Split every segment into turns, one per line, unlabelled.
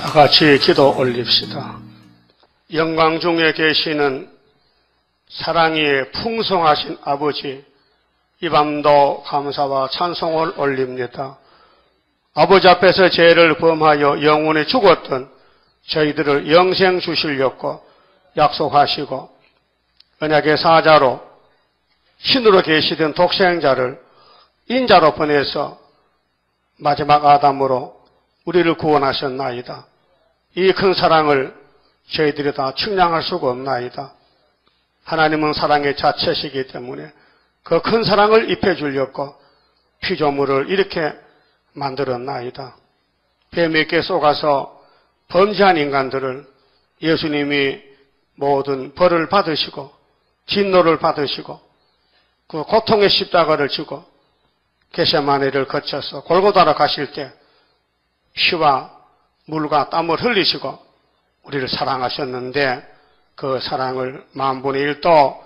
다 같이 기도 올립시다. 영광 중에 계시는 사랑이 풍성하신 아버지, 이 밤도 감사와 찬송을 올립니다. 아버지 앞에서 죄를 범하여 영원히 죽었던 저희들을 영생 주시려고 약속하시고 언약의 사자로 신으로 계시던 독생자를 인자로 보내서 마지막 아담으로 우리를 구원하셨나이다. 이 큰 사랑을 저희들이 다 측량할 수가 없나이다. 하나님은 사랑의 자체시기 때문에 그 큰 사랑을 입혀주려고 피조물을 이렇게 만들었나이다. 배 몇 개 속아서 범죄한 인간들을 예수님이 모든 벌을 받으시고 진노를 받으시고 그 고통의 십자가를 지고 겟세마네를 거쳐서 골고다로 가실 때 피와 물과 땀을 흘리시고 우리를 사랑하셨는데 그 사랑을 만분의 1도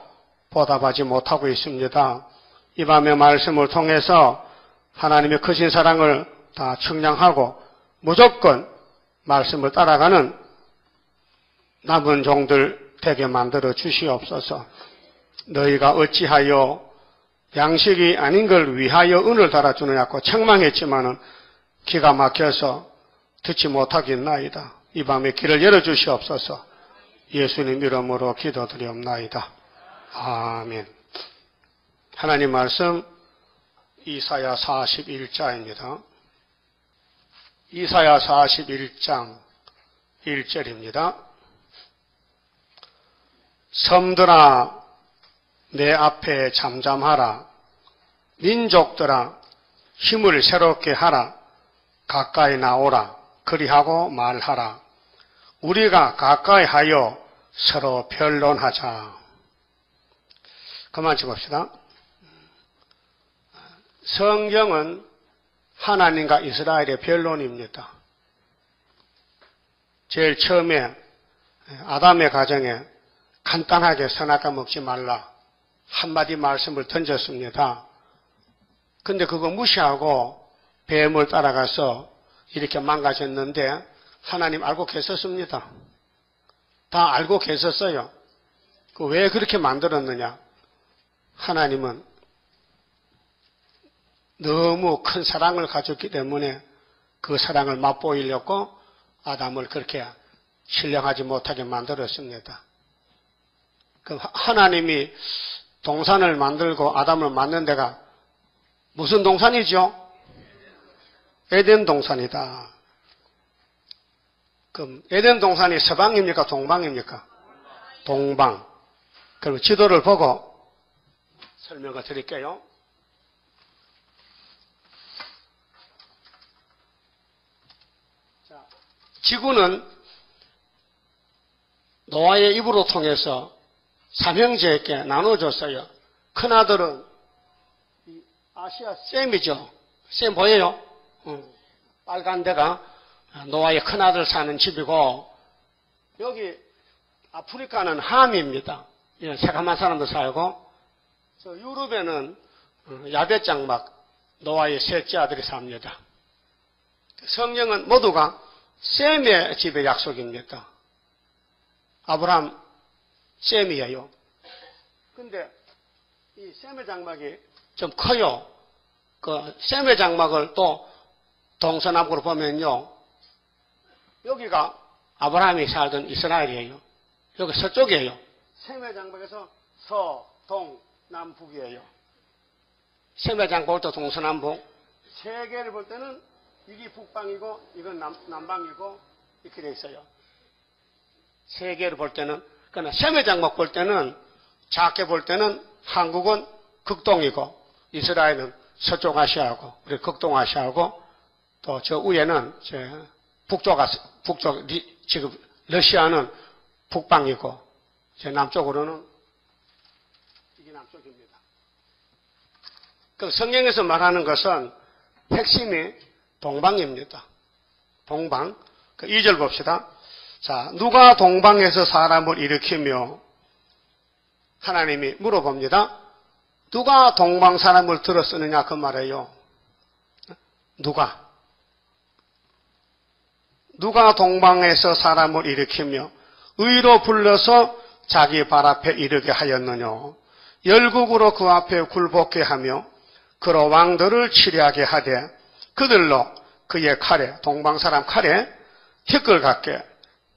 보답하지 못하고 있습니다. 이 밤의 말씀을 통해서 하나님의 크신 사랑을 다 측량하고 무조건 말씀을 따라가는 남은 종들 되게 만들어 주시옵소서. 너희가 어찌하여 양식이 아닌 걸 위하여 은을 달아주느냐고 책망했지만은 기가 막혀서 듣지 못하겠나이다. 이 밤에 길을 열어주시옵소서. 예수님 이름으로 기도드리옵나이다. 아멘. 하나님 말씀 이사야 41자입니다. 이사야 41장 1절입니다. 섬들아 내 앞에 잠잠하라. 민족들아 힘을 새롭게 하라. 가까이 나오라. 그리하고 말하라. 우리가 가까이 하여 서로 변론하자. 그만 찍읍시다. 성경은 하나님과 이스라엘의 변론입니다. 제일 처음에 아담의 가정에 간단하게 선악과 먹지 말라 한마디 말씀을 던졌습니다. 근데 그거 무시하고 뱀을 따라가서 이렇게 망가졌는데 하나님 알고 계셨습니다. 다 알고 계셨어요. 왜 그렇게 만들었느냐? 하나님은 너무 큰 사랑을 가졌기 때문에 그 사랑을 맛보이려고 아담을 그렇게 신령하지 못하게 만들었습니다. 하나님이 동산을 만들고 아담을 만든 데가 무슨 동산이죠? 에덴 동산이다. 그럼 에덴 동산이 서방입니까? 동방입니까? 동방. 그럼 지도를 보고 설명을 드릴게요. 자, 지구는 노아의 입으로 통해서 삼형제에게 나눠줬어요. 큰아들은 아시아 셈이죠. 셈 보여요? 빨간 데가 노아의 큰아들 사는 집이고 여기 아프리카는 함입니다. 이런 새까만 사람도 살고 저 유럽에는 야벳장막 노아의 셋째 아들이 삽니다. 성경은 모두가 셈의 집의 약속입니다. 아브라함 셈이에요. 근데 이 셈의 장막이 좀 커요. 그 셈의 장막을 또 동서남북으로 보면요. 여기가 아브라함이 살던 이스라엘이에요. 여기 서쪽이에요. 셈의 장막에서 서, 동, 남, 북이에요. 셈의 장막을 또 동서남북. 세 개를 볼 때는 이게 북방이고 이건 남방이고 이렇게 돼 있어요. 세 개를 볼 때는 그러나 셈의 장막 볼 때는 작게 볼 때는 한국은 극동이고 이스라엘은 서쪽 아시아하고 우리 극동 아시아하고 또 저 위에는 북쪽 지금 러시아는 북방이고 저 남쪽으로는 이게 남쪽입니다. 그 성경에서 말하는 것은 핵심이 동방입니다. 동방. 그 2절 봅시다. 자, 누가 동방에서 사람을 일으키며 하나님이 물어봅니다. 누가 동방 사람을 들어 쓰느냐 그 말이에요. 누가 누가 동방에서 사람을 일으키며 의로 불러서 자기 발 앞에 이르게 하였느냐. 열국으로 그 앞에 굴복게 하며 그로 왕들을 치리하게 하되 그들로 그의 칼에, 동방 사람 칼에 티끌 같게,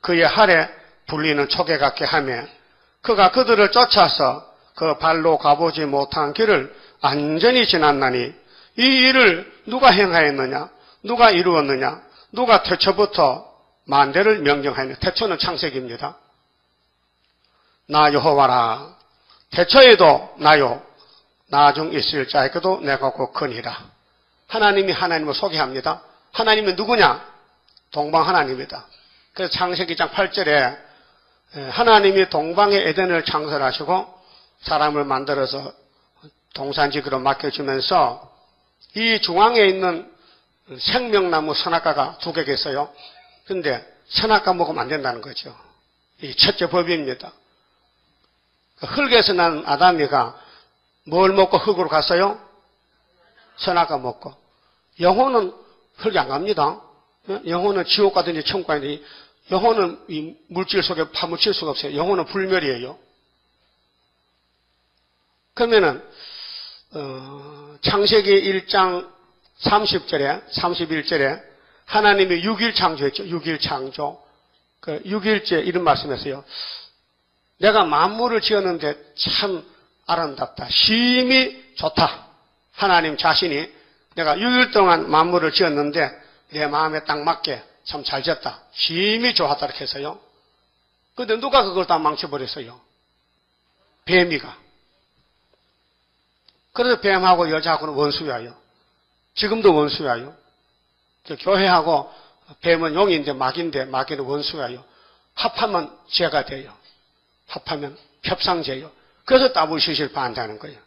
그의 할에 불리는 초계 같게 하며 그가 그들을 쫓아서 그 발로 가보지 못한 길을 안전히 지났나니 이 일을 누가 행하였느냐, 누가 이루었느냐, 누가 태초부터 만대를 명령하였느냐. 태초는 창세기입니다. 나 여호와라. 태초에도 나요, 나중 있을 자에게도 내가 곧 크니라. 하나님이 하나님을 소개합니다. 하나님은 누구냐? 동방 하나님이다. 그래서 창세기 2장 8절에 하나님이 동방의 에덴을 창설하시고 사람을 만들어서 동산지기로 맡겨주면서 이 중앙에 있는 생명나무 선악과가 2개가 있어요. 그런데 선악과 먹으면 안 된다는 거죠. 이 첫째 법입니다. 흙에서 난 아담이가 뭘 먹고 흙으로 갔어요? 선악과 먹고. 영혼은 흙이 안 갑니다. 영혼은 지옥 가든지 천국 가든지 영혼은 이 물질 속에 파묻힐 수가 없어요. 영혼은 불멸이에요. 그러면은 창세기 1장 30절에 31절에 하나님이 6일 창조했죠. 6일 창조. 그 6일째 이런 말씀했어요. 내가 만물을 지었는데 참 아름답다. 심히 좋다. 하나님 자신이 내가 6일 동안 만물을 지었는데 내 마음에 딱 맞게 참 잘 지었다. 심히 좋았다 이렇게 해서요. 그런데 누가 그걸 다 망쳐버렸어요? 뱀이가. 그래서 뱀하고 여자하고는 원수야요. 지금도 원수야요. 교회하고 뱀은 용인데 마귀인데 마귀는 원수야요. 합하면 죄가 돼요. 합하면 협상죄요. 그래서 따블시실 반대하는 거예요.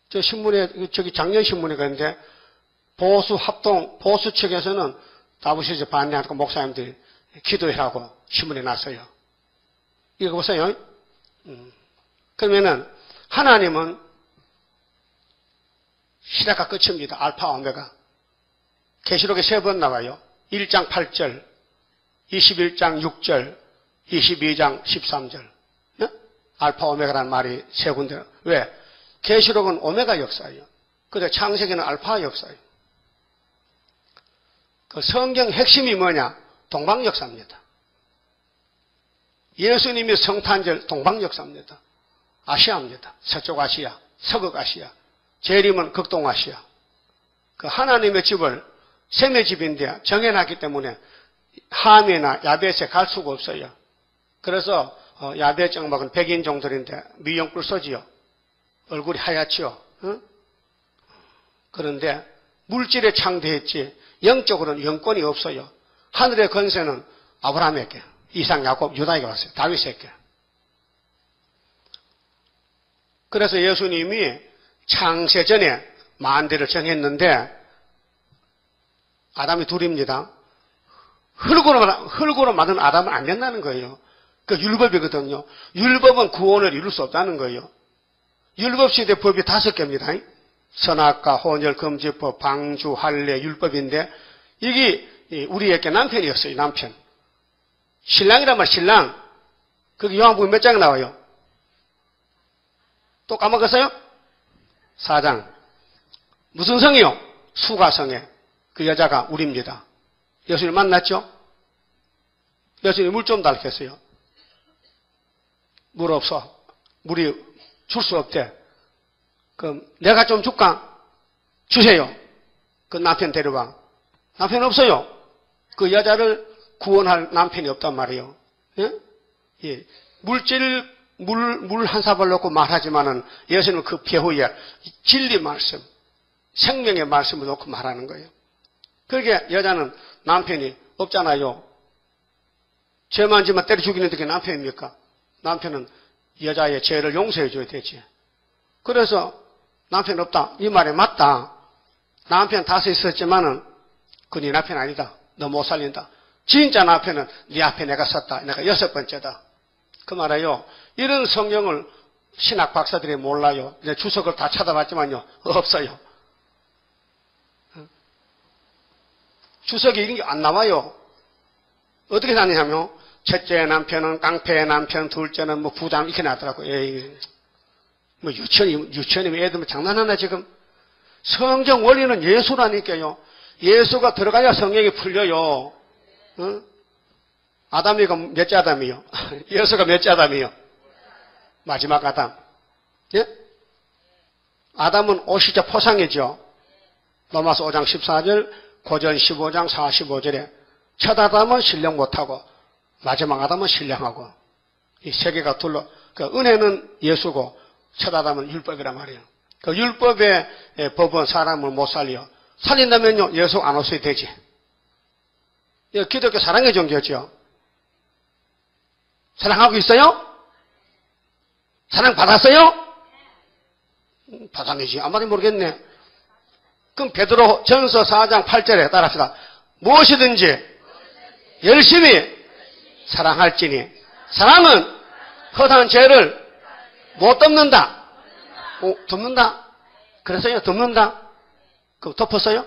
저 신문에, 저기 작년 신문에 그런데 보수 합동, 보수 측에서는 따블시실 반대하고 목사님들이 기도하라고 신문에 났어요. 이거 보세요. 그러면은 하나님은 시작과 끝입니다. 알파 오메가. 계시록에 3번 나와요. 1장 8절, 21장 6절, 22장 13절. 네? 알파 오메가라는 말이 3군데. 왜? 계시록은 오메가 역사예요. 그런데 창세기는 알파 역사예요. 그 성경 핵심이 뭐냐? 동방 역사입니다. 예수님이 성탄절 동방 역사입니다. 아시아입니다. 서쪽 아시아, 서극 아시아. 재림은 극동 아시아. 그 하나님의 집을 셈의 집인데 정해놨기 때문에 함이나 야벳에 갈 수가 없어요. 그래서 야벳 정막은 백인 종들인데 미용꿀 써지요. 얼굴이 하얗지요. 응? 그런데 물질에 창대했지 영적으로는 영권이 없어요. 하늘의 권세는 아브라함에게, 이삭, 야곱, 유다에게 왔어요. 다윗에게. 그래서 예수님이 창세 전에 만대를 정했는데 아담이 둘입니다. 흙으로 만든 아담은 안 된다는 거예요. 그 율법이거든요. 율법은 구원을 이룰 수 없다는 거예요. 율법 시대 법이 5개입니다. 선악과, 혼혈, 금지법, 방주, 할례, 율법인데 이게 우리에게 남편이었어요. 남편. 신랑이란 말 신랑. 그게 요한복음 몇 장에 나와요? 또 까먹었어요? 4장. 무슨 성이요? 수가성에. 그 여자가 우리입니다. 예수님 만났죠? 예수님 물 좀 달겠어요. 물 없어. 물이 줄 수 없대. 그럼 내가 좀 줄까? 주세요. 그 남편 데려와. 남편 없어요. 그 여자를 구원할 남편이 없단 말이에요. 예? 예. 물 한 사발 넣고 말하지만은 예수님은 그 배후에 진리 말씀, 생명의 말씀을 놓고 말하는 거예요. 그러게 여자는 남편이 없잖아요. 죄만 지만 때려 죽이는데 그게 남편입니까? 남편은 여자의 죄를 용서해 줘야 되지. 그래서 남편 없다. 이 말에 맞다. 남편 5 있었지만은 그 네 남편 아니다. 너 못 살린다. 진짜 남편은 네 앞에 내가 섰다. 내가 6번째다. 그 말이에요. 이런 성경을 신학 박사들이 몰라요. 이제 주석을 다 찾아봤지만요. 없어요. 주석이 이런 게 안 나와요. 어떻게 나냐면 첫째 남편은 깡패 남편, 둘째는 뭐 부장 이렇게 나더라고요. 에이, 뭐 유치원이면 애들 장난하나 지금. 성경 원리는 예수라니까요. 예수가 들어가야 성경이 풀려요. 어? 아담이가 몇째 아담이요? 예수가 몇째 아담이요? 마지막 아담. 예? 아담은 오시자 포상이죠. 로마서 5장 14절, 고전 15장 45절에 첫 아담은 신령 못하고 마지막 아담은 신령하고 이 세 개가 둘러 그 은혜는 예수고 첫 아담은 율법이란 말이에요. 그 율법의 법은 사람을 못 살려. 살린다면요 예수 안 오셔야 되지. 기독교 사랑의 종교죠. 사랑하고 있어요? 사랑 받았어요? 받았는지 아무리 모르겠네. 그럼 베드로 전서 4장 8절에 따라합시다. 무엇이든지 열심히 사랑할지니 사랑은 허다한 죄를 못 덮는다. 덮는다? 그래서요 덮는다? 그럼 덮었어요?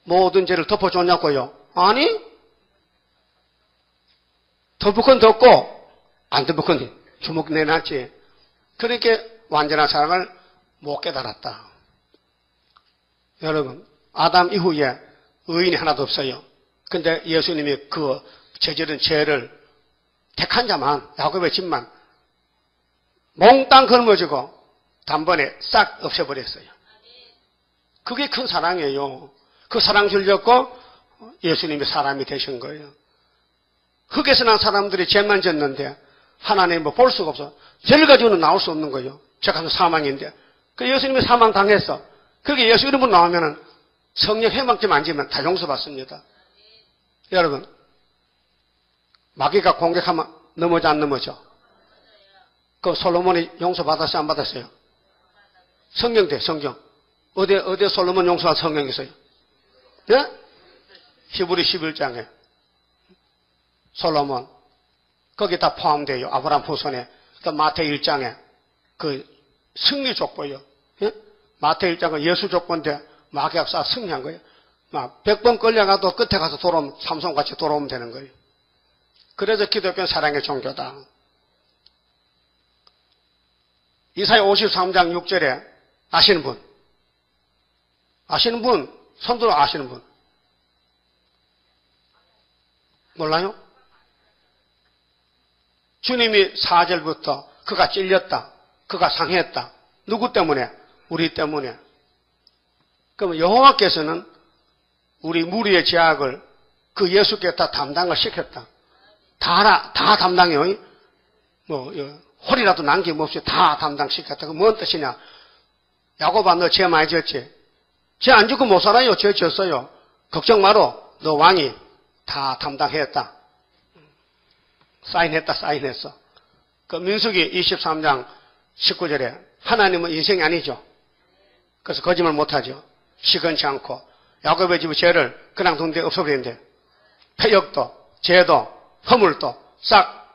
모든 죄를 덮어줬냐고요? 아니 덮을 건 덮고 안 덮을 건 주먹 내놨지. 그러니까 완전한 사랑을 못 깨달았다. 여러분 아담 이후에 의인이 하나도 없어요. 근데 예수님이 그 저지른 죄를 택한 자만 야곱의 집만 몽땅 걸머지고 단번에 싹 없애버렸어요. 그게 큰 사랑이에요. 그 사랑 주려고 예수님이 사람이 되신 거예요. 흙에서 난 사람들이 죄만 졌는데 하나님 뭐 볼 수가 없어. 죄를 가지고는 나올 수 없는 거예요. 죄가 사망인데. 그 예수님이 사망 당했어. 그게 예수 이름으로 나오면은 성령 해방점 안 지면 다 용서받습니다. 여러분 마귀가 공격하면 넘어져 안 넘어져? 그 솔로몬이 용서받았어요 안 받았어요? 성경 돼 성경. 어디에 솔로몬 용서한 성경이 있어요? 예? 히브리 11장에 솔로몬 거기 다 포함돼요. 아브라함 후손에. 또 마태 1장에 그 승리 족보예요. 예? 마태 1장은 예수 족보인데 마귀가 쏴 승리한 거예요. 막 100번 끌려가도 끝에 가서 돌아오면 삼손같이 돌아오면 되는 거예요. 그래서 기독교는 사랑의 종교다. 이사야 53장 6절에 아시는 분? 아시는 분? 손들어 아시는 분? 몰라요? 주님이 4절부터 그가 찔렸다. 그가 상했다. 누구 때문에? 우리 때문에. 그러면 여호와께서는 우리 무리의 죄악을 그 예수께 다 담당을 시켰다. 다 담당해요. 뭐 홀이라도 남김없이 다 담당시켰다. 그 뭔 뜻이냐? 야곱아 너 죄 많이 지었지? 죄 안 짓고 못 살아요. 죄 지었어요. 걱정 마라. 너 왕이 다 담당했다. 사인했어. 그 민수기 23장 19절에 하나님은 인생이 아니죠. 그래서 거짓말 못하죠. 시건치 않고 야곱의 집의 죄를 그냥 둔 데 없어버리는데 패역도 죄도 허물도 싹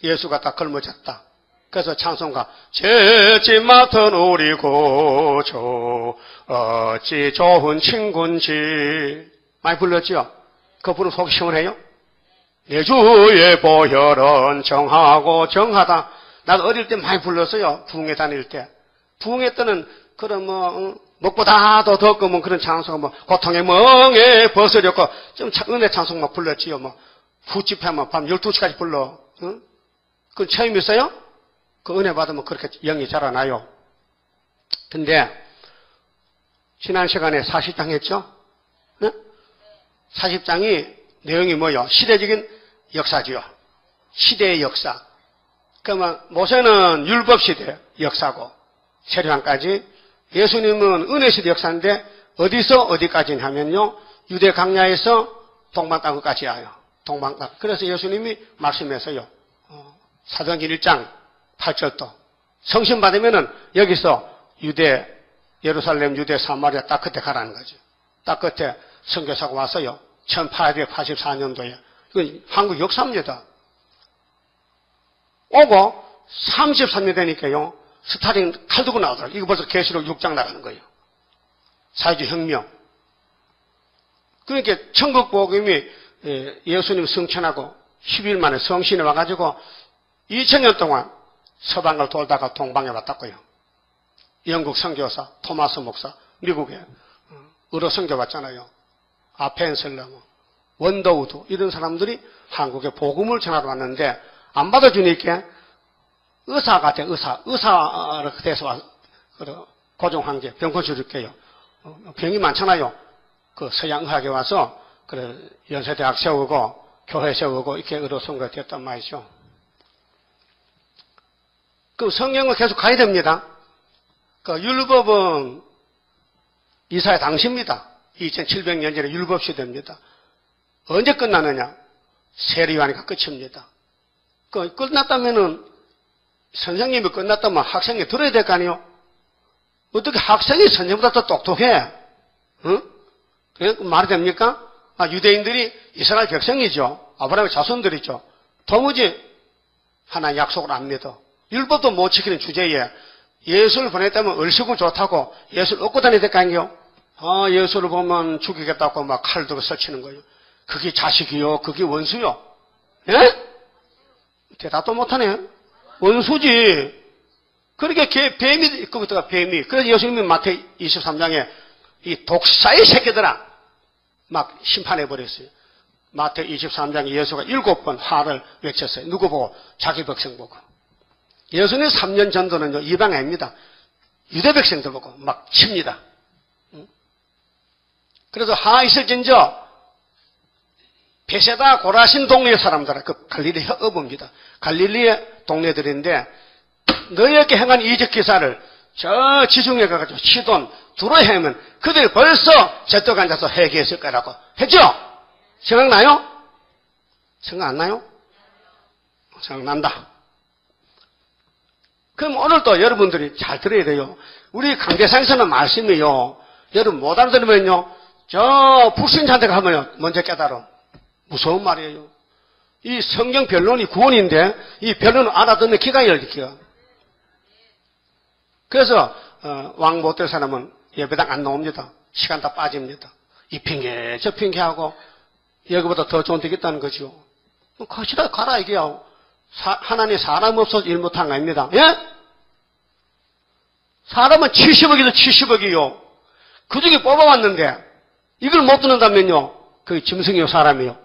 예수가 다 걸머졌다. 그래서 찬송가 죄짐 맡은 우리 구주 어찌 좋은 친구인지 많이 불렀죠. 그 부르면 속 시원해요. 내 주의 보혈은 정하고 정하다. 나도 어릴 때 많이 불렀어요. 부흥회 다닐 때. 부흥회 때는 그런 먹보다도 더 검은 그런 찬송, 고통의 멍에 벗어졌고, 좀 은혜 찬송 막 불렀지요. 후집하면 밤 12시까지 불러. 응? 그건 처음 있어요? 그 은혜 받으면 그렇게 영이 자라나요. 근데, 지난 시간에 40장 했죠? 응? 40장이 내용이 뭐요? 시대적인 역사지요. 시대의 역사. 그러면 모세는 율법시대 역사고, 세례왕까지 예수님은 은혜시대 역사인데 어디서 어디까지 하면요. 유대 강야에서 동방 땅끝까지 와요. 동방 땅. 그래서 예수님이 말씀해서요. 사도행전 1장 8절도 성신 받으면은 여기서 유대 예루살렘 유대 사마리아 딱 끝에 가라는 거죠. 딱 끝에 선교사가 와서요. 1884년도에 이건 한국 역사입니다. 오고 33년 되니까요. 스탈린 칼 들고 나오더라고요. 이거 벌써 계시록 6장 나가는 거예요. 사회주의 혁명. 그러니까 천국 복음이 예수님 성천하고 10일 만에 성신에 와가지고 2000년 동안 서방을 돌다가 동방에 왔다고요. 영국 선교사 토마스 목사 미국에 의로 선교 왔잖아요. 아펜셀러, 원더우드 이런 사람들이 한국에 복음을 전하러 왔는데 안 받아주니까 의사가 돼. 의사로 돼서 고종 황제 병권 줄일게요. 병이 많잖아요. 그 서양의학에 와서 그래 연세대학 세우고 교회 세우고 이렇게 의로 선교가 됐단 말이죠. 그 성경을 계속 가야 됩니다. 그 율법은 이사야 당시입니다. 2700년 전에 율법 시대입니다. 언제 끝나느냐? 세례요한이가 끝입니다. 그 끝났다면은 선생님이 끝났다면 학생이 들어야 될 거 아니에요? 어떻게 학생이 선생보다 더 똑똑해? 응? 말이 됩니까? 유대인들이 이스라엘 백성이죠. 아브라함의 자손들이죠. 도무지 하나님 약속을 안 믿어. 율법도 못 지키는 주제에 예수를 보냈다면 얼씨구 좋다고 예수를 얻고 다녀야 될 거 아니에요? 예수를 보면 죽이겠다고 막 칼 들고 설치는 거예요. 그게 자식이요? 그게 원수요? 예? 대답도 못하네. 원수지. 그러니까 뱀이, 그부터가 뱀이. 그래서 예수님이 마태 23장에 이 독사의 새끼들아 막 심판해버렸어요. 마태 23장에 예수가 7번 화를 외쳤어요. 누구 보고? 자기 백성 보고. 예수님 3년 전도는요, 이방이 아닙니다. 유대 백성들 보고 막 칩니다. 그래서 하 있을진저 베세다 고라신 동네 사람들, 그 갈릴리 어부입니다. 갈릴리의 동네들인데 너희에게 행한 이적 기사를 저 지중해 가가지고 시돈 두로 행하면 그들이 벌써 젖떡 앉아서 회개했을 거라고 했죠? 생각나요? 생각 안 나요? 생각난다. 그럼 오늘도 여러분들이 잘 들어야 돼요. 우리 강대상에서는 말씀이요. 여러분 못 알아들으면요. 저 불신자한테 가면요. 먼저 깨달아. 무서운 말이에요. 이 성경 변론이 구원인데 이 변론을 알아듣는 기가 열리기가. 그래서 왕 못 될 사람은 예배당 안 나옵니다. 시간 다 빠집니다. 이 핑계 저 핑계하고 여기보다 더 좋은 데 있다는 거죠. 거시다 가라 이게요. 하나님 사람 없어서 일 못한 거 아닙니다. 예? 사람은 70억이죠. 70억이요. 그 중에 뽑아왔는데 이걸 못 듣는다면요. 그게 짐승이요 사람이요.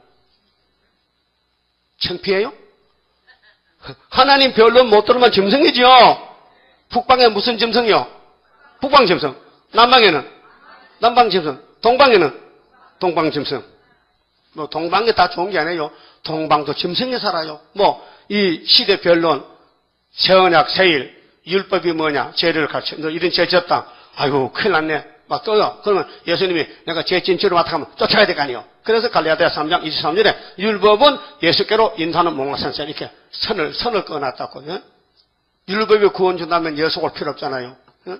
창피해요? 하나님 별로 못 들으면 짐승이죠. 북방에 무슨 짐승이요? 북방 짐승. 남방에는? 남방 짐승. 동방에는? 동방 짐승. 뭐 동방이 다 좋은 게 아니에요. 동방도 짐승이 살아요. 뭐 이 시대 변론, 세언약, 세일, 율법이 뭐냐, 죄를 가르쳐. 너 이런 죄 졌다. 아이고 큰일 났네. 막 떠요. 그러면 예수님이 내가 죄 진죄로 맡아가면 쫓아야 될 거 아니에요. 그래서 갈라디아 3장 23절에 율법은 예수께로 인도하는 몽라선생 이렇게 선을 꺼놨다고. 예? 율법이 구원 준다면 예수 올 필요 없잖아요. 예?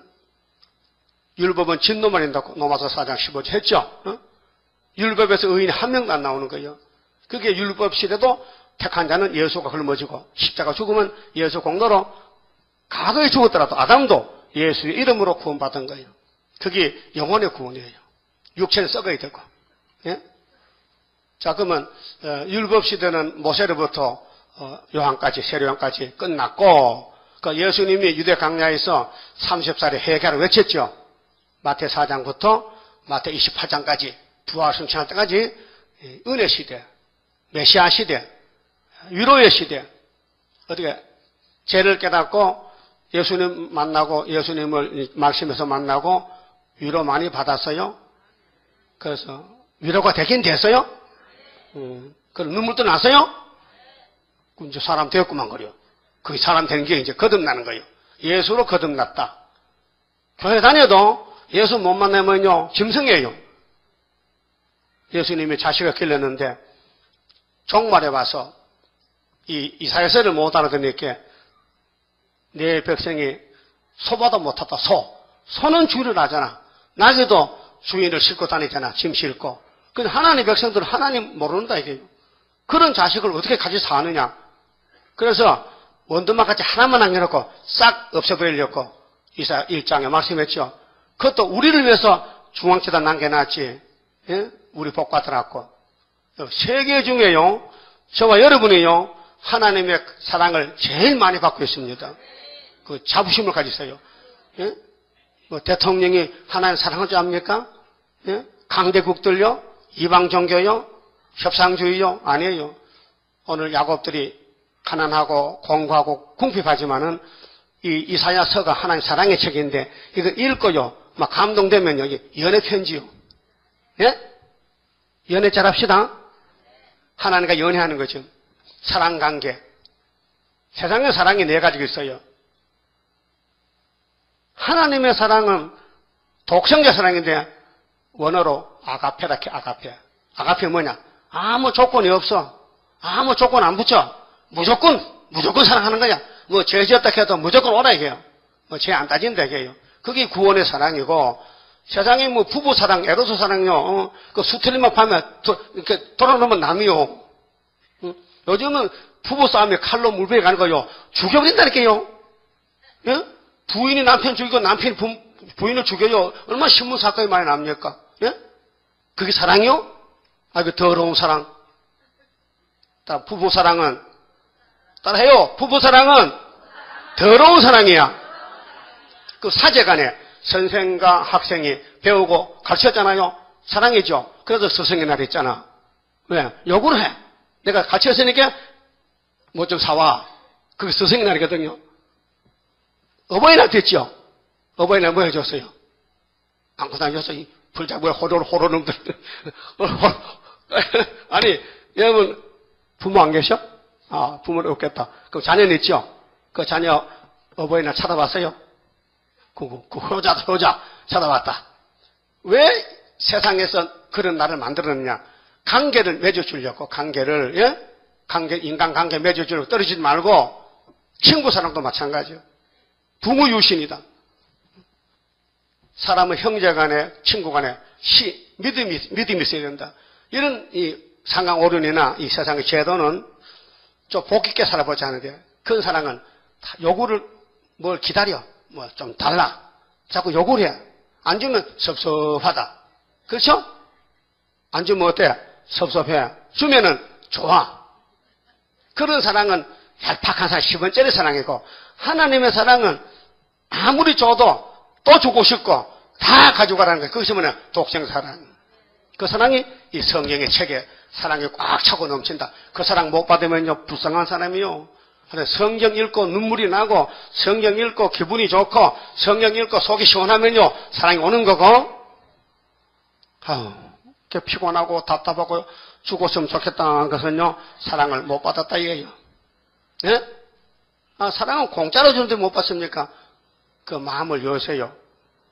율법은 진노만 인다고 로마서 4장 15절 했죠. 예? 율법에서 의인이 한 명도 안 나오는 거예요. 그게 율법 시대도 택한 자는 예수가 걸머지고 십자가 죽으면 예수 공로로 과거에 죽었더라도 아담도 예수의 이름으로 구원받은 거예요. 그게 영혼의 구원이에요. 육체는 썩어야 되고. 예? 자, 그러면 율법 시대는 모세로부터 요한까지 세례요한까지 끝났고 그 예수님이 유대 강야에서 30살에 회개를 외쳤죠. 마태 4장부터 마태 28장까지 부활 승천할 때까지 은혜 시대, 메시아 시대, 위로의 시대. 어떻게 죄를 깨닫고 예수님 만나고 예수님을 말씀에서 만나고 위로 많이 받았어요. 그래서 위로가 되긴 됐어요. 그럼 눈물도 났어요. 이제 사람 되었구만 거려. 그게 사람 되는 게 이제 거듭나는 거예요. 예수로 거듭났다. 교회 다녀도 예수 못 만나면요 짐승이에요. 예수님이 자식을 길렀는데 종말에 와서 이 이사야서를 못 알아듣니까 내 백성이 소보다 못하다. 소는 주를 하잖아. 낮에도 주인을 싣고 다니잖아. 짐 싣고. 근데 하나님 백성들은 하나님 모른다 이게. 그런 자식을 어떻게 같이 사느냐. 그래서 원두막 같이 하나만 남겨놓고 싹 없애버리려고 이사 1장에 말씀했죠. 그것도 우리를 위해서 중앙지단 남겨놨지. 예? 우리 복 받으라고. 세계 중에요, 저와 여러분이요, 하나님의 사랑을 제일 많이 받고 있습니다. 그 자부심을 가지세요. 예? 뭐 대통령이 하나님 사랑을 줄 압니까? 예? 강대국들요? 이방 종교요? 협상주의요? 아니에요. 오늘 야곱들이 가난하고 공부하고 궁핍하지만은 이 이사야서가 하나님 사랑의 책인데 이거 읽고요, 막 감동되면요, 이게 연애 편지요. 예? 연애 잘합시다. 하나님과 연애하는 거죠. 사랑 관계. 세상의 사랑이 네 가지가 있어요. 하나님의 사랑은 독생자 사랑인데 원어로 아가페라, 아가페. 아가페 뭐냐? 아무 조건이 없어. 아무 조건 안 붙여. 무조건 사랑하는 거야. 뭐 죄 지었다 해도 무조건 오라 이게요. 뭐 죄 안 따진다 이게요. 그게 구원의 사랑이고, 세상에 뭐 부부 사랑, 에로스 사랑요, 그 수틀리만 파면 이렇게 돌아놓으면 남이요. 요즘은 부부 싸움에 칼로 물베에 가는 거요, 죽여버린다니까요. 예? 부인이 남편 죽이고 남편이 부인을 죽여요. 얼마나 신문 사건이 많이 납니까? 예? 그게 사랑이요? 아, 그 더러운 사랑. 부부 사랑은, 따라해요. 부부 사랑은 더러운 사랑이야. 그 사제간에 선생과 학생이 배우고 가르쳤잖아요. 사랑이죠. 그래서 스승의 날 했잖아. 왜? 요구를 해. 내가 가르쳤으니까 뭐 좀 사와. 그게 스승의 날이거든요. 어버이날 됐죠. 어버이날 뭐 해줬어요? 안고 다녔어. 이 불자부에 호로놈들. 아니, 여러분 부모 안 계셔? 아, 부모는 없겠다. 그럼 자녀는 있죠? 그 자녀 어버이날 찾아봤어요? 그 효자 찾아봤다. 왜 세상에서 그런 날을 만들었느냐? 관계를 맺어주려고, 관계를, 예? 인간관계 맺어주려고 떨어지지 말고, 친구 사랑도 마찬가지예요. 부모 유신이다. 사람은 형제 간에, 친구 간에 믿음이 있어야 된다. 이런 이 상강오륜이나 이 세상의 제도는 좀 복 있게 살아보지 않은데, 큰 사랑은 다 요구를 뭘 기다려. 뭐 좀 달라. 자꾸 요구를 해. 안 주면 섭섭하다. 그렇죠? 안 주면 어때? 섭섭해. 주면은 좋아. 그런 사랑은 얄팍한 사랑, 10원짜리 사랑이고, 하나님의 사랑은 아무리 줘도 또 주고 싶고 다 가져가라는 거예요. 그것이 뭐냐? 독생 사랑. 그 사랑이 이 성경의 책에 사랑이 꽉 차고 넘친다. 그 사랑 못 받으면요, 불쌍한 사람이요. 성경 읽고 눈물이 나고, 성경 읽고 기분이 좋고, 성경 읽고 속이 시원하면요, 사랑이 오는 거고, 이렇게 피곤하고 답답하고 죽었으면 좋겠다는 것은요, 사랑을 못 받았다 이거예요. 예? 아, 사랑은 공짜로 주는데 못 받습니까? 그 마음을 여세요.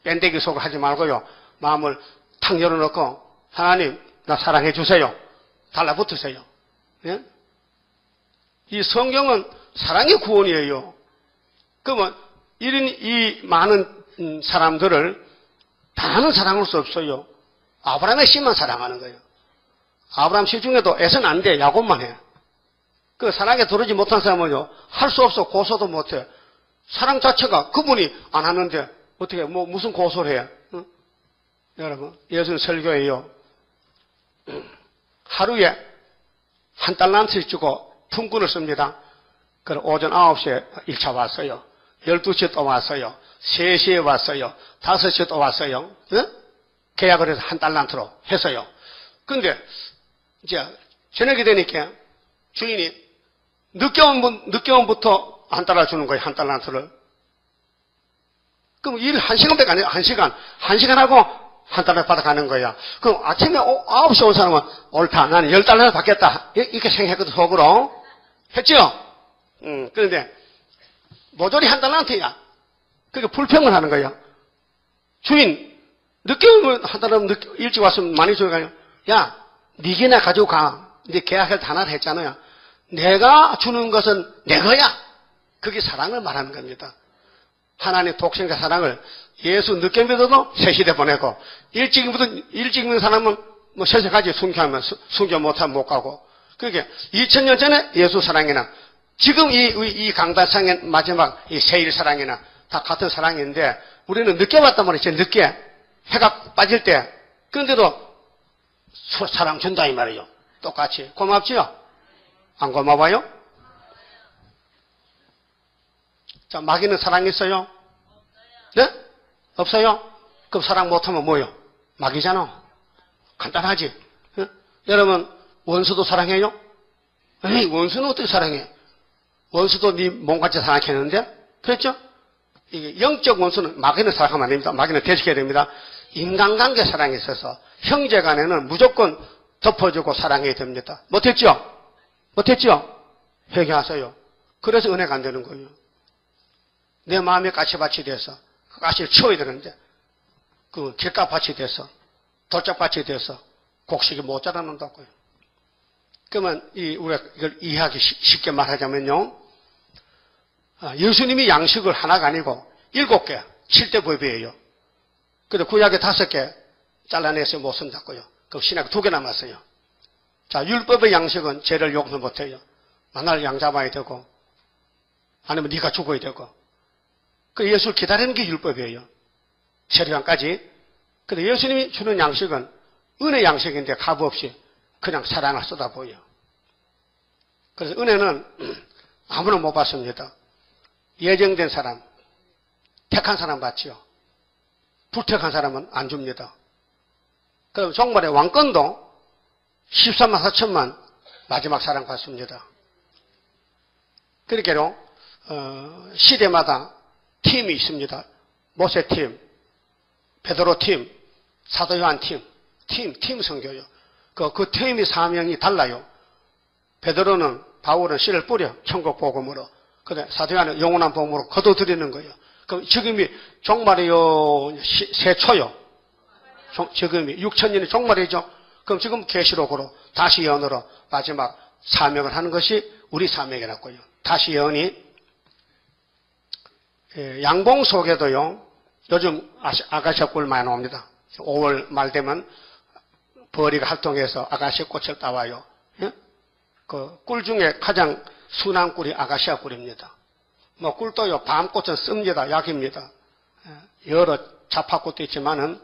뺀데기 속을 하지 말고요, 마음을 탁 열어놓고, 하나님, 나 사랑해 주세요. 달라붙으세요. 예? 이 성경은 사랑의 구원이에요. 그러면 이런 이 많은 사람들을 다는 사랑할 수 없어요. 아브라함의 씨만 사랑하는 거예요. 아브라함 씨 중에도 애선 안 돼. 야곱만 해. 그 사랑에 들어오지 못한 사람은요, 할 수 없어. 고소도 못해. 사랑 자체가 그분이 안 하는데 어떻게 무슨 고소를 해? 응? 여러분, 예수는 설교예요. 하루에 한 달란트를 주고 품꾼을 씁니다. 그럼 오전 9시에 1차 왔어요. 12시에 또 왔어요. 3시에 왔어요. 5시에 또 왔어요. 응? 계약을 해서 한 달란트로 했어요. 근데 이제 저녁이 되니까 주인이 늦게 온 부터 한 달러 주는 거예요. 한 달란트를. 그럼 일 1시간밖에 안 해요. 1시간. 1시간 하고 한 달러 받아가는 거야. 그럼 아침에 9시에 온 사람은 옳다. 나는 10달러 받겠다. 이렇게 생각했거든, 속으로. 했죠? 그런데 모조리 한 달란트야. 그게 불평을 하는 거야. 주인, 늦게 오면 한 달러 일찍 왔으면 많이 줘가요. 야, 니게나 가지고 가. 이제 계약을 하나를 했잖아요. 내가 주는 것은 내 거야. 그게 사랑을 말하는 겁니다. 하나님 독생자 사랑을 예수 늦게 믿어도 새 시대 보내고, 일찍 믿는 사람은 뭐 세세가지 순교 못하면 못 가고. 그게 2000년 전에 예수 사랑이나 지금 이 강단상의 마지막 이 세일 사랑이나 다 같은 사랑인데, 우리는 늦게 왔단 말이죠. 늦게 해가 빠질 때. 그런데도 사랑 준다 이 말이에요. 똑같이. 고맙지요? 안 고마워요? 자, 마귀는 사랑 있어요? 네? 없어요? 그럼 사랑 못하면 뭐요? 마귀잖아. 간단하지? 네? 여러분 원수도 사랑해요? 에이, 원수는 어떻게 사랑해? 원수도 네 몸같이 사랑했는데? 그랬죠? 이게 영적 원수는 마귀는 사랑하면 안 됩니다. 마귀는 대적해야 됩니다. 인간관계 사랑에 있어서 형제간에는 무조건 덮어주고 사랑해야 됩니다. 못했죠? 못했죠? 회개하세요. 그래서 은혜가 안 되는 거예요. 내 마음에 가시밭이 돼서 그 가시를 치워야 되는데 그 길가밭이 돼서 돌짝밭이 돼서 곡식이 못 자라난다고요. 그러면 우리가 이걸 이해하기 쉽게 말하자면요. 예수님이 양식을 하나가 아니고 7개, 7대 법이에요. 그래서 구약에 5개 잘라내서 못 쓴다고요. 그럼 신약에 2개 남았어요. 자, 율법의 양식은 죄를 용서 못해요. 만날 양 잡아야 되고, 아니면 네가 죽어야 되고. 그 예수를 기다리는 게 율법이에요. 세례관까지. 근데 예수님이 주는 양식은 은혜 양식인데 값 없이 그냥 사랑을 쏟아부어요. 그래서 은혜는 아무나 못 받습니다. 예정된 사람, 택한 사람 받지요. 불택한 사람은 안 줍니다. 그럼 종말의 왕권도 14만 4천만 마지막 사랑 받습니다. 그러게로 시대마다 팀이 있습니다. 모세 팀, 베드로 팀, 사도 요한 팀 선교요. 그 팀의 사명이 달라요. 베드로는 바울은 씨를 뿌려 천국 복음으로, 근데 사도 요한은 영원한 복음으로 거둬들이는 거예요. 그럼 지금이 종말이요, 세초요. 지금이 6천년이 종말이죠. 그럼 지금 계시록으로 다시 예언으로 마지막 사명을 하는 것이 우리 사명이라고요. 다시 예언이 양봉 속에도요. 요즘 아가시아 꿀 많이 나옵니다. 5월 말 되면 벌이가 활동해서 아가시아 꽃을 따와요. 그 꿀 중에 가장 순한 꿀이 아가시아 꿀입니다. 뭐 꿀도요, 밤꽃은 씁니다. 약입니다. 여러 자파꽃도 있지만은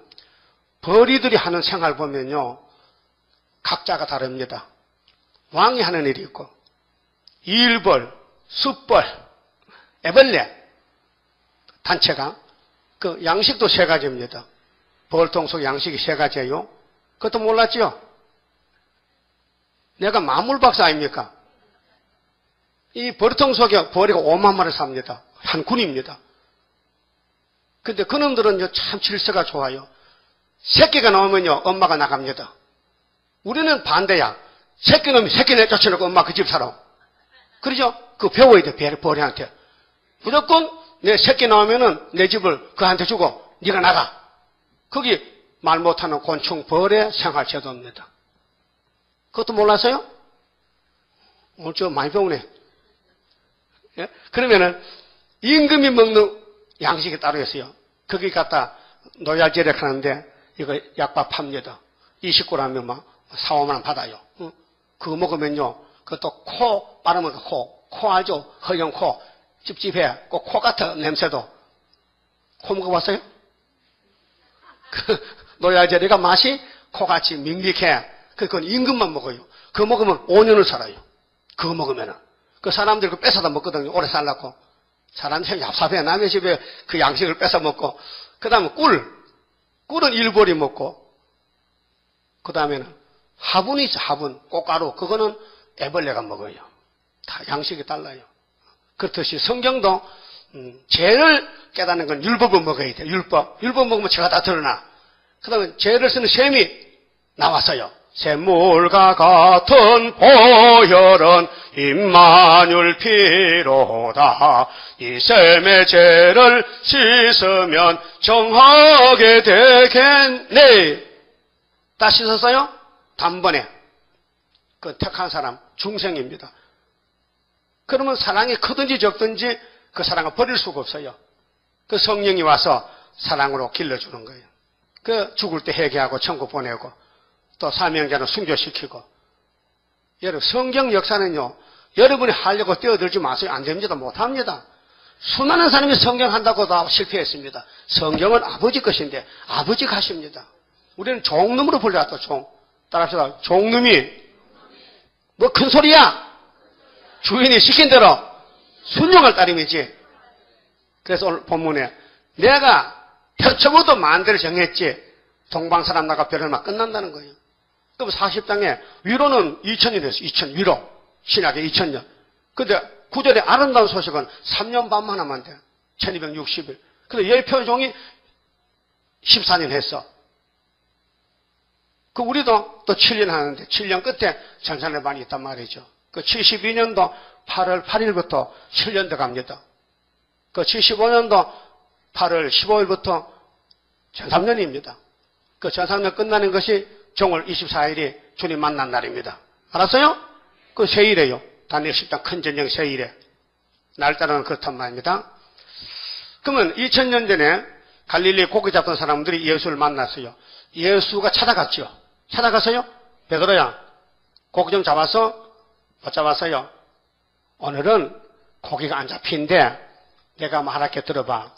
벌이들이 하는 생활 보면요, 각자가 다릅니다. 왕이 하는 일이 있고, 일벌, 숫벌, 애벌레 단체가 그 양식도 3가지입니다. 벌통 속 양식이 3가지예요. 그것도 몰랐죠? 내가 만물박사 아닙니까? 이 벌통 속에 벌이가 5만 마리 삽니다. 한 군입니다. 근데 그놈들은 참 질서가 좋아요. 새끼가 나오면요, 엄마가 나갑니다. 우리는 반대야. 새끼 놈이 새끼 내쫓아놓고 엄마 그 집 살아. 그러죠? 그거 배워야 돼, 벌이한테. 무조건 내 새끼 나오면은 내 집을 그한테 주고 네가 나가. 거기 말 못하는 곤충 벌의 생활 제도입니다. 그것도 몰랐어요? 오늘 좀 많이 배우네. 예? 그러면은 임금이 먹는 양식이 따로 있어요. 거기 갖다 노약제력 하는데 이거 약밥 팝니다. 29라면 막 4, 5만 원 받아요. 그거 먹으면요, 그것도 코 빠르면 코 알죠? 허영 코. 찝찝해. 꼭 코 같아, 냄새도. 코 먹어봤어요? 그 노약제리가 맛이 코같이 밍밍해. 그건 임금만 먹어요. 그거 먹으면 5년을 살아요. 그거 먹으면은. 그 사람들 그 뺏어다 먹거든요. 오래 살라고. 사람들이 얍삽해. 남의 집에 그 양식을 뺏어 먹고. 그 다음에 꿀은 일벌이 먹고. 그 다음에는 화분이 있어, 화분. 꽃가루. 그거는 애벌레가 먹어요. 다 양식이 달라요. 그렇듯이 성경도 죄를 깨닫는 건 율법을 먹어야 돼요. 율법 먹으면 죄가 다 드러나. 그 다음에 죄를 쓰는 셈이 나왔어요. 샘물과 같은 보혈은 임마누엘 피로다. 이 셈의 죄를 씻으면 정하게 되겠네. 다 씻었어요? 단번에. 그 택한 사람 중생입니다. 그러면 사랑이 크든지 적든지 그 사랑을 버릴 수가 없어요. 그 성령이 와서 사랑으로 길러주는 거예요. 그 죽을 때 회개하고 천국 보내고 또 사명자는 순교시키고. 여러분 성경 역사는요, 여러분이 하려고 뛰어들지 마세요. 안 됩니다. 못합니다. 수많은 사람이 성경 한다고 다 실패했습니다. 성경은 아버지 것인데 아버지가 하십니다. 우리는 종놈으로 불려왔다. 따라합시다. 종놈이 뭐 큰 소리야? 주인이 시킨 대로 순종할 따름이지. 그래서 오늘 본문에 내가 표초부터 만대를 정했지 동방 사람 나가 별을 막 끝난다는 거예요. 그럼 40장에 위로는 2000년 됐어요. 2000 위로. 신약의 2000년. 근데 9절의 아름다운 소식은 3년 반만 하면 돼. 1260일. 근데 열표종이 14년 했어. 그 우리도 또 7년 하는데 7년 끝에 전산의 반이 있단 말이죠. 그 72년도 8월 8일부터 7년 돼 갑니다. 그 75년도 8월 15일부터 전3년입니다. 그 전3년 끝나는 것이 정월 24일이 주님 만난 날입니다. 알았어요? 그 세일이에요. 다니엘 10장 큰 전쟁 세일에. 날짜는 그렇단 말입니다. 그러면 2000년 전에 갈릴리에 고기 잡던 사람들이 예수를 만났어요. 예수가 찾아갔죠. 찾아갔어요? 베드로야, 고기 좀 잡았어? 못 잡았어요? 오늘은 고기가 안 잡힌데 내가 말할게 들어봐.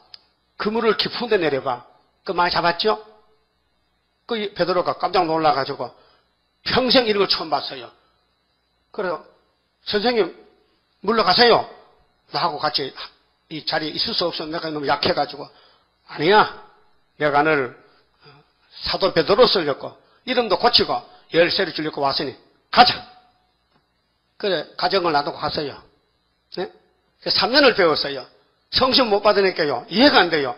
그물을 깊은 데 내려봐. 그 많이 잡았죠? 그 베드로가 깜짝 놀라가지고 평생 이런 걸 처음 봤어요. 그래서 선생님 물러가세요. 나하고 같이 이 자리에 있을 수 없어. 내가 너무 약해가지고. 아니야. 내가 늘 사도 베드로 쓰려고 이름도 고치고 열쇠를 주려고 왔으니 가자. 그래 가정을 놔두고 갔어요. 네? 3년을 배웠어요. 성신 못 받으니까요. 이해가 안 돼요.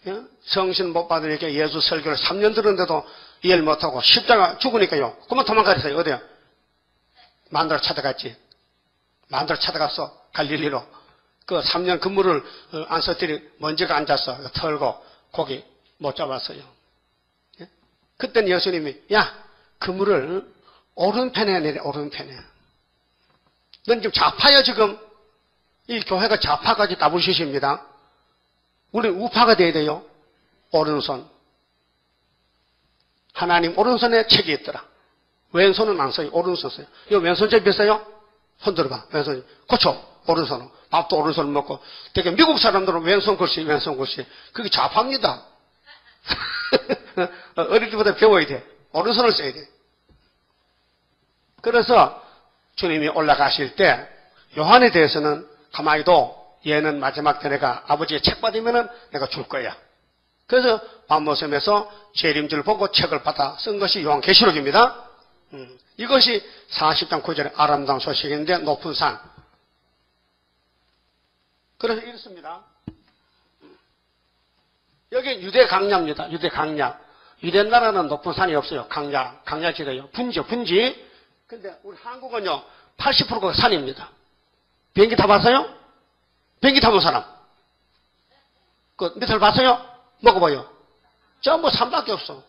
예? 성신 못 받으니까 예수 설교를 3년 들었는데도 이해를 못하고 십자가 죽으니까요. 그만 도망가랬어요. 어디요? 만드로 찾아갔지. 만드로 찾아갔어. 갈릴리로. 그 3년 근무를 안 썼더니 먼지가 앉았어. 털고 고기 못 잡았어요. 예? 그때는 예수님이 야 그물을 오른편에 내려. 오른편에. 넌 지금 좌파야 지금. 이 교회가 좌파까지 따부시십니다. 우리는 우파가 돼야 돼요. 오른손. 하나님 오른손에 책이 있더라. 왼손은 안 써요. 오른손 써요. 이 왼손 책 있어요? 손 들어봐. 왼손. 고쳐. 오른손으로. 밥도 오른손 먹고. 되게 미국 사람들은 왼손 글씨, 왼손 글씨. 그게 좌파입니다. 어릴 때부터 배워야 돼. 오른손을 써야 돼. 그래서 주님이 올라가실 때 요한에 대해서는 가만히 둬. 얘는 마지막 때 내가 아버지의 책 받으면은 내가 줄 거야. 그래서 밤모섬에서 재림줄 보고 책을 받아 쓴 것이 요한계시록입니다. 이것이 40장 9절의 아름다운 소식인데 높은 산. 그래서 이렇습니다. 여기 유대 강야입니다. 유대 강야. 유대 나라는 높은 산이 없어요. 강야지대요. 분지. 근데 우리 한국은요 80%가 산입니다. 비행기 타봤어요? 비행기 타본 사람. 그 밑을 봤어요? 먹어봐요. 전부 산밖에 없어.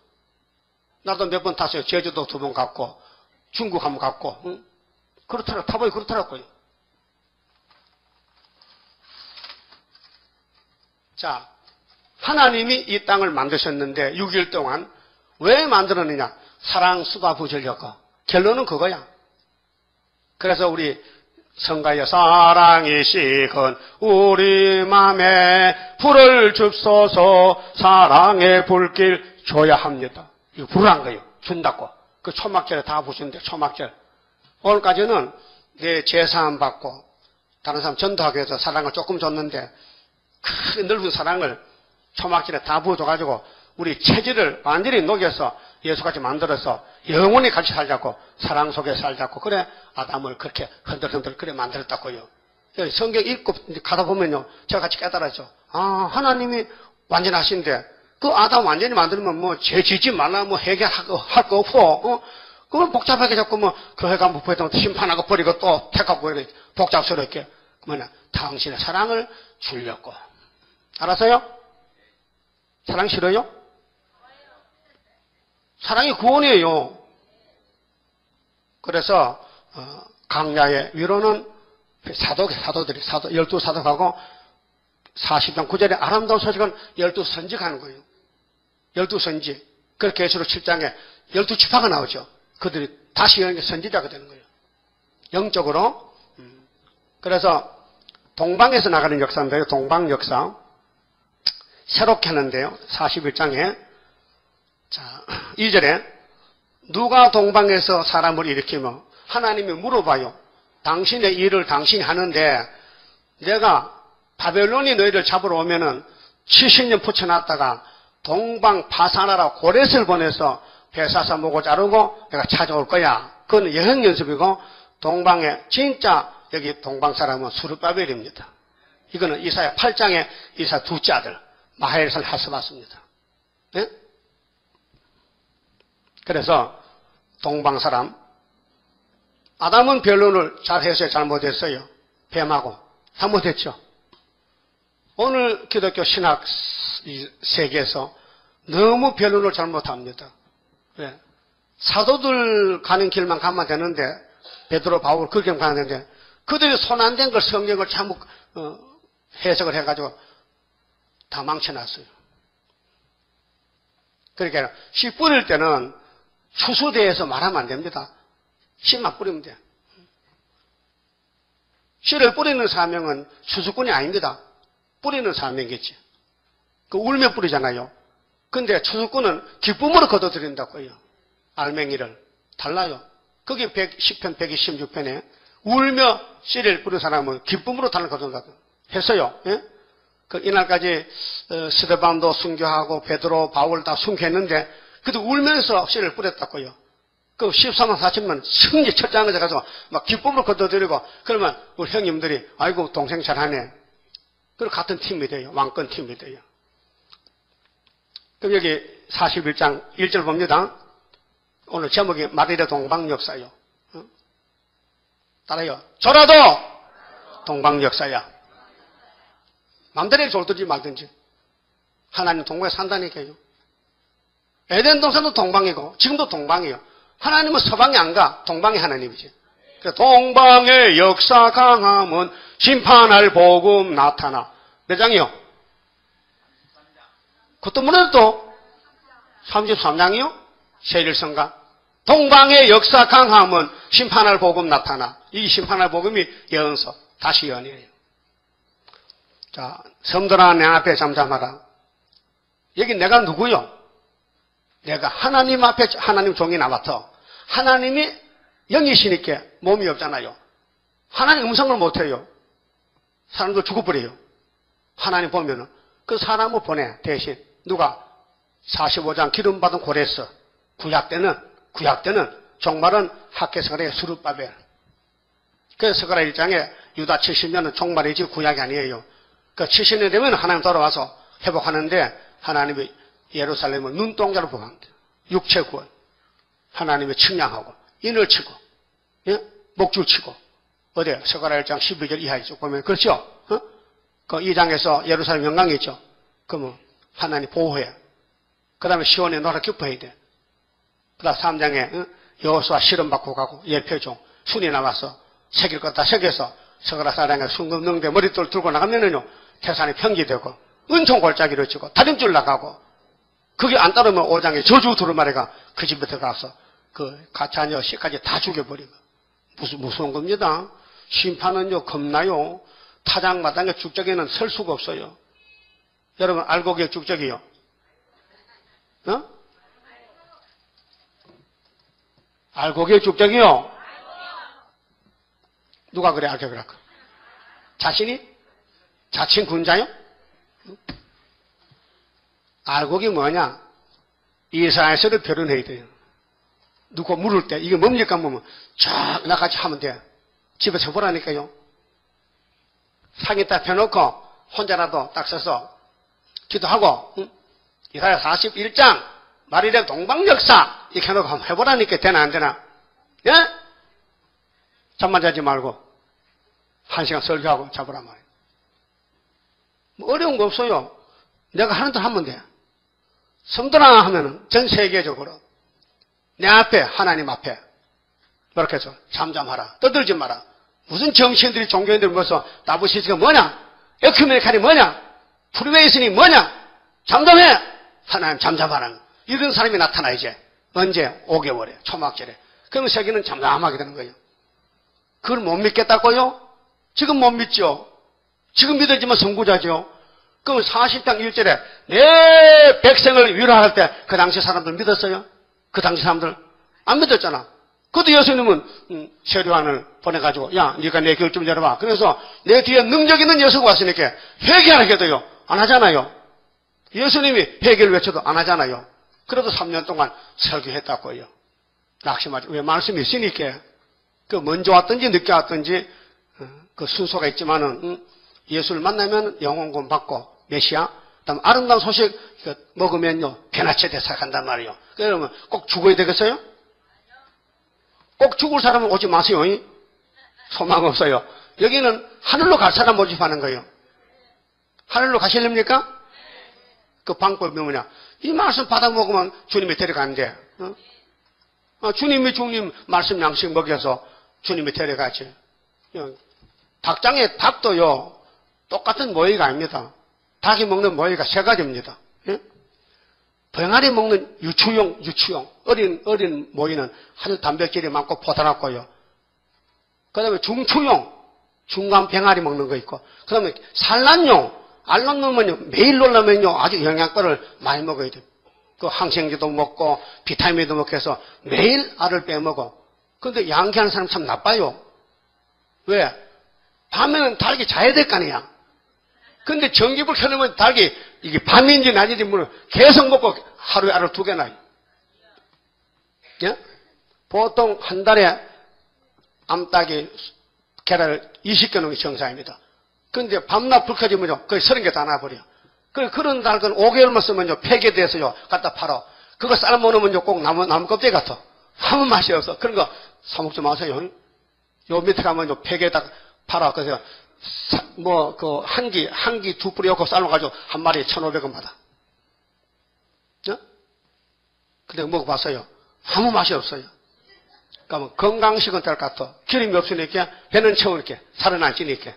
나도 몇 번 탔어요. 제주도 2번 갔고 중국 한번 갔고. 응? 그렇더라. 타봐요. 그렇더라고요. 자, 하나님이 이 땅을 만드셨는데 6일 동안 왜 만들었느냐? 사랑, 수가, 부절력거. 결론은 그거야. 그래서 우리 성가에 사랑이 식은 우리 맘에 불을 줍소서 사랑의 불길 줘야 합니다. 이거 불한 거예요. 준다고. 그 초막절에 다 부수는데 초막절. 오늘까지는 내 제사 안 받고 다른 사람 전도하기 위해서 사랑을 조금 줬는데 큰 넓은 사랑을 초막절에 다 부어줘가지고 우리 체질을 완전히 녹여서 예수같이 만들어서 영원히 같이 살자고 사랑 속에 살자고 그래 아담을 그렇게 흔들흔들 그래 만들었다고요. 성경 읽고 가다 보면요 제가 같이 깨달았죠. 아 하나님이 완전하신데 그 아담 완전히 만들면 뭐 죄 짓지 말라 뭐 해결할 거 없고 그걸 복잡하게 자꾸 뭐 교회 가면 부부에도 심판하고 버리고 또 택하고 이렇게 복잡스럽게 그러면 당신의 사랑을 주려고 알았어요? 사랑 싫어요? 사랑이 구원이에요. 그래서 강야의 위로는 사도들이 12사도하고 40장 9절의 아름다운 소식은 12선지가 하는 거예요. 12선지. 그렇게 계시록 7장에 12지파가 나오죠. 그들이 다시 선지자가 되는 거예요. 영적으로. 그래서 동방에서 나가는 역사인데요. 동방 역사. 새롭게 하는데요. 41장에 자 2절에 누가 동방에서 사람을 일으키며 하나님이 물어봐요. 당신의 일을 당신이 하는데 내가 바벨론이 너희를 잡으러 오면은 70년 붙여놨다가 동방 파산하라 고렛을 보내서 배사사 목을 자르고 내가 찾아올 거야. 그건 여행 연습이고 동방에 진짜 여기 동방 사람은 수르바벨입니다. 이거는 이사야 8장에 이사 둘째 아들 마헬살 하스바스입니다. 네? 그래서 동방 사람 아담은 변론을 잘해서 잘못했어요. 뱀하고 잘못했죠. 오늘 기독교 신학 세계에서 너무 변론을 잘못합니다. 네. 사도들 가는 길만 가면 되는데 베드로 바울 그렇게 가는데 그들이 손 안 댄 걸 성경을 잘못 해석을 해가지고 다 망쳐놨어요. 그러니까 씨 뿌릴 때는 추수대에서 말하면 안 됩니다. 씨만 뿌리면 돼. 씨를 뿌리는 사명은 추수꾼이 아닙니다. 뿌리는 사명이겠지. 그 울며 뿌리잖아요. 근데 추수꾼은 기쁨으로 거둬들인다고요. 알맹이를. 달라요. 거기 10편 126편에 울며 씨를 뿌린 사람은 기쁨으로 단을 거둔다고 했어요. 예? 그 이날까지 스데반도 순교하고 베드로 바울 다 순교했는데 그래도 울면서 씨를 뿌렸다고요. 그 13만 4천만 승리 첫장에 가서 막 기쁨으로 거둬들이고 그러면 우리 형님들이 아이고 동생 잘하네. 그리고 같은 팀이 돼요. 왕권 팀이 돼요. 그럼 여기 41장 1절 봅니다. 오늘 제목이 마리아 동방 역사요. 따라요. 저라도 동방 역사야. 마음대로 졸든지 말든지 하나님 동방에 산다니까요. 에덴 동산도 동방이고 지금도 동방이에요. 하나님은 서방에 안 가. 동방이 하나님이지. 동방의 역사 강함은 심판할 복음 나타나. 몇 장이요? 그것도 뭐래도 33장이요? 세일성가. 동방의 역사 강함은 심판할 복음 나타나. 이 심판할 복음이 예언서. 다시 예언이에요. 자, 섬들아 내 앞에 잠잠하라. 여기 내가 누구요? 내가 하나님 앞에 하나님 종이 나왔어. 하나님이 영이시니까 몸이 없잖아요. 하나님 음성을 못해요. 사람도 죽어버려요. 하나님 보면은 그 사람을 보내 대신 누가 45장 기름 받은 고레스 구약 때는 종말은 학개서가의 수르바벨. 그래서 서가라 1장에 유다 70년은 종말이지 구약이 아니에요. 그 70년 되면 하나님 돌아와서 회복하는데 하나님이 예루살렘을 눈동자로 보합니다. 육체 구원. 하나님이 측량하고 인을 치고 예? 목줄 치고 어디 서가라 1장 12절 이하에 쭉 보면 그렇죠? 어? 그 2장에서 예루살렘 영광이 있죠. 그러면 하나님 보호해. 그 다음에 시온에 너라 기뻐해야 돼. 그 다음 3장에 여호수아 실험받고 가고 예표종 순이 나와서 새길 것 다 새겨서 서가라 사랑에 순금능대 머릿돌 들고 나가면은요 태산이 평지되고 은총 골짜기로 치고 다림줄 나가고 그게 안 따르면 5장에 저주 두루마리가 그 집에 들어가서 그 가짜녀 씨까지 다 죽여버리고 무서운 겁니다. 심판은요 겁나요. 타작마당의 죽적에는 설 수가 없어요. 여러분 알고 계세요 죽적이요? 어? 알고 계세요 죽적이요? 누가 그래 알게 그럴까? 자신이? 자칭 군자요? 알곡이 뭐냐? 이스라엘서를 결혼해야 돼요. 누구 물을 때 이게 뭡니까 보면 쫙 나같이 하면 돼. 집에서 보라니까요. 상에 딱 펴놓고 혼자라도 딱 서서 기도하고 응? 이사야 41장 마리아 동방 역사 이렇게 해놓고 한번 해보라니까 되나 안 되나? 예? 잠만 자지 말고 1시간 설교하고 자보란 말이에요. 뭐 어려운 거 없어요. 내가 하는 대로 하면 돼. 성도라 하면은 전 세계적으로 내 앞에 하나님 앞에 이렇게 해서 잠잠하라. 떠들지 마라. 무슨 정치인들이 종교인들이 모여서 나부시스가 뭐냐? 에큐메니칼이 뭐냐? 프리메이슨이 뭐냐? 잠잠해. 하나님 잠잠하라. 이런 사람이 나타나 이제 언제? 5개월에 초막절에. 그러면 세계는 잠잠하게 되는 거예요. 그걸 못 믿겠다고요? 지금 못 믿죠. 지금 믿어지면 선구자죠. 그럼 40장 1절에 내 백성을 위로할 때 그 당시 사람들 믿었어요? 그 당시 사람들 안 믿었잖아. 그것도 예수님은 세례요한을 보내가지고 야 네가 내 귀를 좀 열어봐. 그래서 내 뒤에 능력 있는 예수가 왔으니까 회개하라 해도요 안 하잖아요. 예수님이 회개를 외쳐도 안 하잖아요. 그래도 3년 동안 설교했다고요. 낙심하지. 왜 말씀이 있으니까. 그 먼저 왔든지 늦게 왔든지 그 순서가 있지만은 예수를 만나면 영혼구원 받고 메시아, 그다음 아름다운 소식 먹으면요 변화체 대사 간단 말이에요. 그러면 꼭 죽어야 되겠어요? 꼭 죽을 사람은 오지 마세요. 소망 없어요. 여기는 하늘로 갈 사람 모집하는 거예요. 하늘로 가실랍니까? 그 방법이 뭐냐? 이 말씀 받아 먹으면 주님이 데려가는데, 주님이 주님 말씀 양식 먹여서 주님이 데려가지. 닭장에 닭도요 똑같은 모이가 아닙니다. 닭이 먹는 모이가 세 가지입니다. 병아리 먹는 유추용, 어린 모이는 아주 단백질이 많고 포도났고요. 그 다음에 중추용, 중간 병아리 먹는 거 있고, 그 다음에 산란용, 알람 넣으면요, 매일 놀라면요, 아주 영양가를 많이 먹어야 돼요. 그 항생제도 먹고, 비타민도 먹고 해서 매일 알을 빼먹어. 근데 양기하는 사람 참 나빠요. 왜? 밤에는 닭이 자야 될 거 아니야. 근데 전기불 켜놓으면 닭이 이게 밤인지 낮인지 모르고 계속 먹고 하루에 알을 2개나. 예? 보통 한 달에 암탉이 계란을 20개 넣는 게 정상입니다. 근데 밤낮 불 켜지면요, 거의 30개 다 나와버려. 그런 닭은 5개월만 쓰면요, 폐기돼서요, 갖다 팔아. 그거 삶아놓으면요, 꼭 나무 껍데기 같아. 아무 맛이 없어. 그런 거 사먹지 마세요. 요 밑에 가면요, 폐기에다 팔아. 그래서 한 끼 2뿌리 넣고 삶아가지고 한 마리에 1,500원 받아. 어? 근데 먹어봤어요. 아무 맛이 없어요. 그러니까 건강식은 될 것 같아. 기름이 없으니까 배는 채우니까 살은 안 찌니까.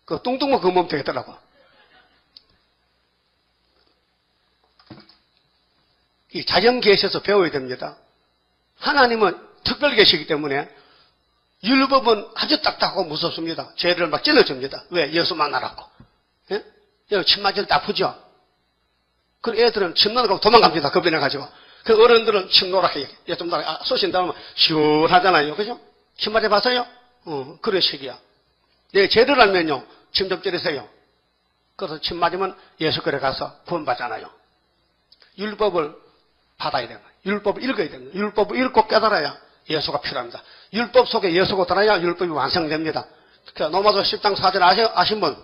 그 뚱뚱한 그 몸 되겠더라고. 이 자연계시에서 배워야 됩니다. 하나님은 특별 계시기 때문에 율법은 아주 딱딱하고 무섭습니다. 죄를 막 찔러줍니다. 왜? 예수 만나라고. 예? 침 맞을 때 아프죠? 그 애들은 침 놓으라고 도망갑니다. 겁내가지고. 그 어른들은 침 놓으라 해요. 좀 쏘신다 하면 시원하잖아요. 그죠? 침 맞아봤어요? 그런 식이야. 내 죄를 알면요. 침 좀 찌르세요. 그래서 침 맞으면 예수께로 가서 구원받잖아요. 율법을 받아야 되는 거예요. 율법을 읽어야 되는 거예요. 율법을 읽고 깨달아야 예수가 필요합니다. 율법 속에 예수가 들어야 율법이 완성됩니다. 로마서 10장 4절 아신 분?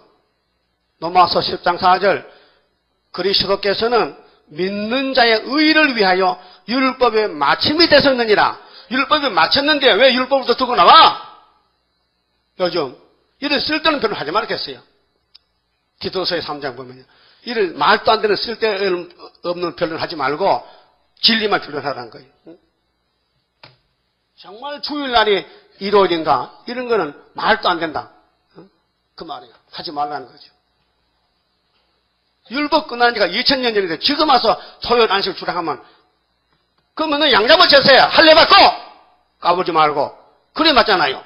로마서 10장 4절 그리스도께서는 믿는 자의 의를 위하여 율법의 마침이 되셨느니라. 율법이 마쳤는데 왜 율법을 더 두고 나와? 요즘 이런 쓸데없는 표현을 하지 말겠어요. 디도서의 3장 보면요. 이런 말도 안 되는 쓸데없는 표현을 하지 말고 진리만 표현하라는 거예요. 정말 주일날이 일요일인가 이런 거는 말도 안 된다. 그 말이에요. 하지 말라는 거죠. 율법 끝난 지가 2000년 전인데 지금 와서 토요일 안식을 주장하면 그러면 양잡을 제사야. 할례 받고 까불지 말고. 그래 맞잖아요.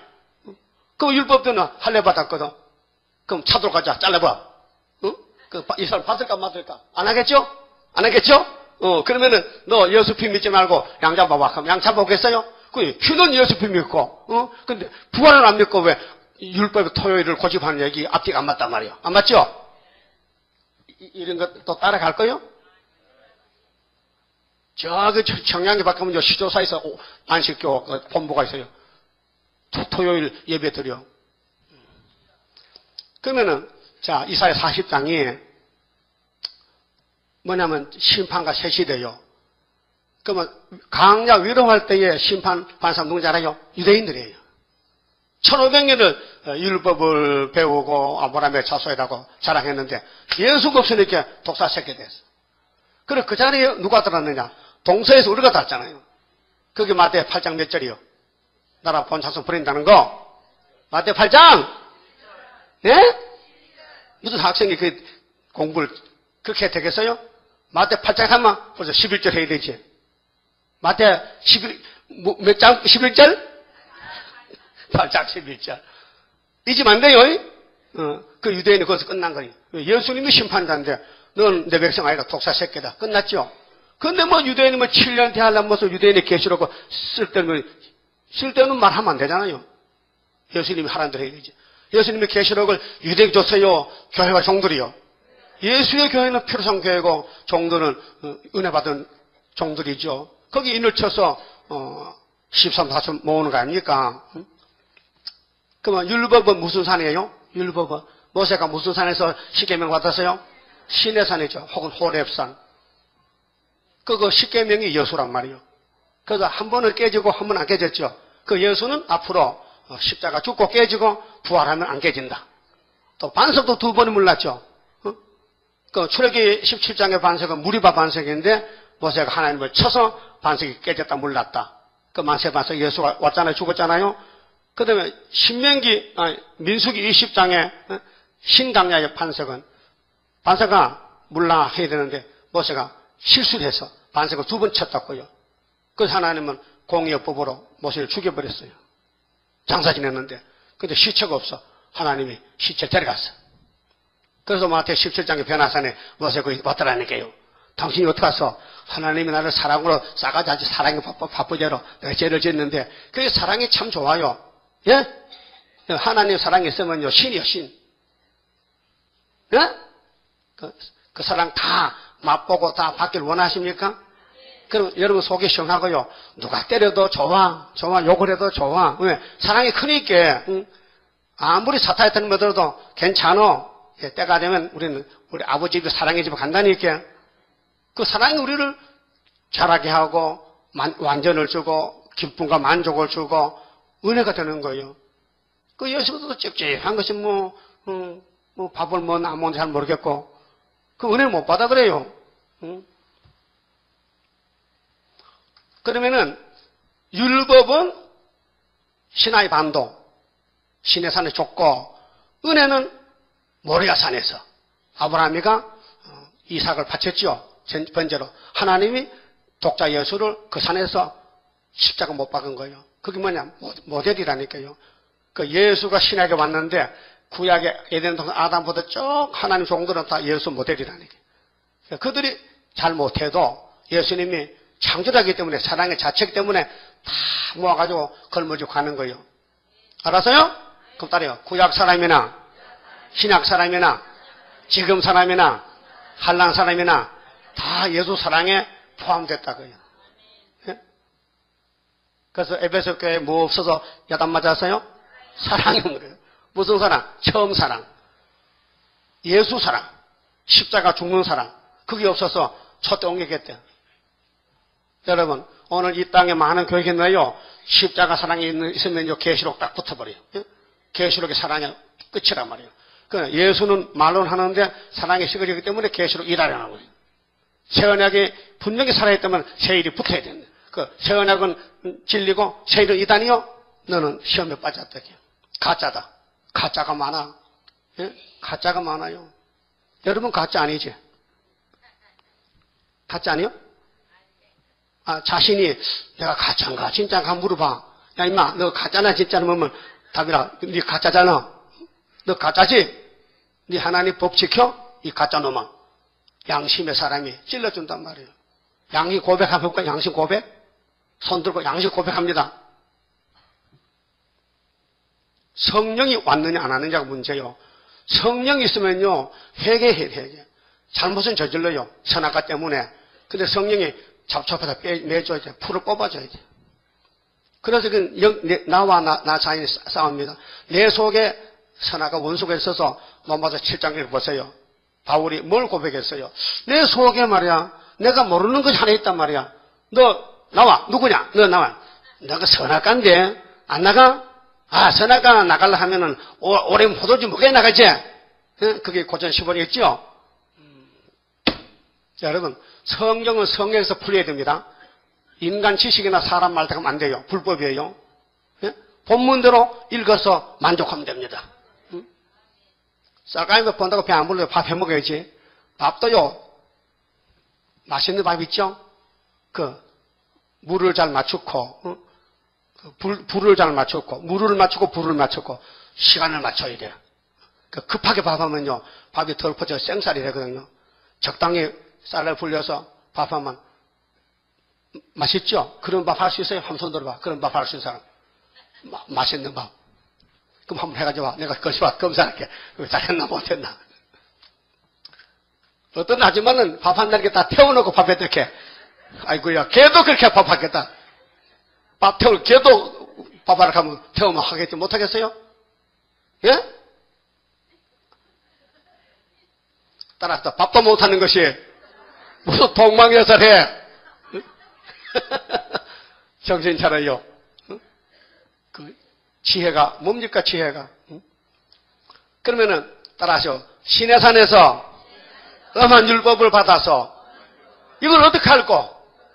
그럼 율법대는 할례 받았거든. 그럼 차도록 가자. 잘라봐. 이 사람 받을까 말까? 안 하겠죠? 안 하겠죠? 그러면은 너 예수 피 믿지 말고 양 잡아봐. 그럼 양 잡아보겠어요? 그 휴는 예수 피 믿고, 근데 부활은 안 믿고 왜 율법의 토요일을 고집하는 얘기 앞뒤가 안 맞단 말이에요. 안 맞죠? 이런 것 또 따라갈 거요? 저기 청량리 밖에 보면 시조사에서 안식교 본부가 있어요. 토요일 예배 드려. 그러면은, 자, 이사야 40장이 뭐냐면 심판과 세시돼요. 그러면 강자 위로할 때에 심판 받는 사람 누군지 알아요? 유대인들이에요. 1500년을 율법을 배우고 아브라함의 자손이라고 자랑했는데 예수가 없으니까 독사새끼 됐어. 그리고 그 자리에 누가 들었느냐? 동서에서 우리가 들었잖아요. 그게 마태 8장 몇 절이요? 나라 본 자손 버린다는 거. 마태 8장? 예? 무슨 학생이 그 공부를 그렇게 되겠어요? 마태 8장 하면 벌써 11절 해야 되지. 마태 11, 몇 장? 11절? 8장 11절. 잊으면 안 돼요. 그 유대인이 거기서 끝난 거예요. 예수님이 심판자인데 넌 내 백성 아이가 독사 새끼다. 끝났죠? 근데 뭐 유대인이 뭐 7년 대하려면 무슨 유대인이 계시록 쓸데없는 말 하면 안 되잖아요. 예수님이 하라는 대로 해야 되지. 예수님이 계시록을 유대인이 줬어요. 교회와 종들이요. 예수의 교회는 필요성 교회고 종들은 은혜 받은 종들이죠. 거기 인을 쳐서 13, 4천 모으는 거 아닙니까? 그러면 율법은 무슨 산이에요? 율법은 모세가 무슨 산에서 십계명 받았어요? 시내산이죠. 혹은 호렙산. 그거 십계명이 예수란 말이에요. 그래서 한 번은 깨지고 한 번은 안 깨졌죠. 그 예수는 앞으로 십자가 죽고 깨지고 부활하면 안 깨진다. 또 반석도 두 번이 물났죠. 그 출애기 17장의 반석은 무리바 반석인데 모세가 하나님을 쳐서 반석이 깨졌다 물났다. 그 만세 반석 예수가 왔잖아요. 죽었잖아요. 그 다음에 민수기 20장의 신강야의 반석은 반석아 물라 해야 되는데 모세가 실수를 해서 반석을 두 번 쳤다고요. 그래서 하나님은 공의법으로 모세를 죽여버렸어요. 장사 지냈는데. 근데 시체가 없어. 하나님이 시체를 데려갔어. 그래서 마태 17장의 변화산에 모세가 왔더라니까요. 당신이 어떻게 왔어? 하나님이 나를 사랑으로 싸가지 않지 사랑이 바쁘제로 내가 죄를 짓는데 그게 사랑이 참 좋아요. 예? 하나님 사랑이 있으면요 신이요 신. 예? 그 사랑 다 맛보고 다 받길 원하십니까? 그럼 여러분 속이 시원하고요. 누가 때려도 좋아 욕을 해도 좋아. 왜? 사랑이 크니까 아무리 사탄이 들어도 괜찮아. 때가 되면 우리 아버지 집 사랑의 집에 간다니까. 그 사랑이 우리를 자라게 하고 완전을 주고 기쁨과 만족을 주고 은혜가 되는 거예요. 그 예수도 찝찝한 것이 뭐 밥을 뭐 안 먹는지 잘 모르겠고 그 은혜를 못 받아 그래요. 그러면은 율법은 시나이 반도 시내산에 줬고 은혜는 모리아 산에서 아브라함이가 이삭을 바쳤죠. 번제로 하나님이 독자 예수를 그 산에서 십자가 못 박은 거예요. 그게 뭐냐 모델이라니까요. 그 예수가 신에게 왔는데 구약의 에덴 동산 아담보다 쭉 하나님 종들은 다 예수 모델이라니까요. 그들이 잘 못해도 예수님이 창조하기 때문에 사랑의 자책 때문에 다 모아가지고 걸머지고 가는 거예요. 알았어요? 그럼 따라요. 구약 사람이나 신약 사람이나 지금 사람이나 한랑 사람이나 다 예수 사랑에 포함됐다고요. 예? 그래서 에베소 교회에 뭐 없어서 야단 맞았어요? 사랑이 없는 무슨 사랑? 처음 사랑. 예수 사랑. 십자가 죽는 사랑. 그게 없어서 촛대 옮기겠대. 여러분 오늘 이 땅에 많은 교회가 있나요? 십자가 사랑이 있으면 계시록 딱 붙어버려요. 예? 계시록의 사랑이 끝이란 말이에요. 예수는 말로는 하는데 사랑이 식어지기 때문에 계시록 일하려는 거예요. 새언약이 분명히 살아있다면 새일이 붙어야 된다. 새 언약은 진리고 새일은 이단이요. 너는 시험에 빠졌다. 가짜다. 가짜가 많아. 예? 가짜가 많아요. 여러분 가짜 아니지? 가짜 아니요? 자신이 내가 가짜인가 진짜인가 한번 물어봐. 야 임마 너 가짜나 진짜나 하면 답이라. 네 가짜잖아. 너 가짜지? 네 하나님 법 지켜? 이 가짜 놈아. 양심의 사람이 찔러준단 말이에요. 양심 고백하면 볼까? 양심 고백? 손 들고 양심 고백합니다. 성령이 왔느냐 안 왔느냐가 문제요. 성령이 있으면요 회개해야 회개. 잘못은 저질러요. 선악과 때문에. 근데 성령이 잡초에다 매줘야 돼. 풀을 뽑아줘야 돼. 그래서 나와 나 자신이 싸웁니다. 내 속에 선악과 원수가 있어서 로마서 7장에 보세요. 바울이 뭘 고백했어요? 내 속에 말이야. 내가 모르는 것이 하나 있단 말이야. 너 나와. 누구냐? 너 나와. 내가 선악과인데 안 나가? 선악과 나가려 하면은 오랜 포도주 먹게 나가지? 그게 고전 15였죠? 자, 여러분 성경은 성경에서 풀려야 됩니다. 인간 지식이나 사람 말 하면 안 돼요. 불법이에요. 예? 본문대로 읽어서 만족하면 됩니다. 쌀가미 본다고 배 안 불러요. 밥 해 먹어야지. 밥도요. 맛있는 밥 있죠? 물을 잘 맞추고 불을 잘 맞췄고 물을 맞추고 불을 맞췄고 시간을 맞춰야 돼요. 급하게 밥하면요. 밥이 덜 퍼져 생쌀이 되거든요. 적당히 쌀을 불려서 밥하면 맛있죠? 그런 밥 할 수 있어요? 한번 손 들어봐. 그런 밥 할 수 있는 사람. 맛있는 밥. 그럼 한번 해가지고 내가 검사할게. 잘했나 못했나. 어떤 아줌마는 밥 한다는 게 다 태워놓고 밥에 이렇게. 아이고야, 걔도 그렇게 밥하겠다. 걔도 밥하러 가면 태우면 하겠지 못하겠어요? 예? 따라서 밥도 못하는 것이 무슨 동방여설 해. 정신 차려요. 그 지혜가 뭡니까 지혜가? 그러면은 따라하셔. 시내산에서 엄한 율법을 받아서 이걸 어떻게 할꼬?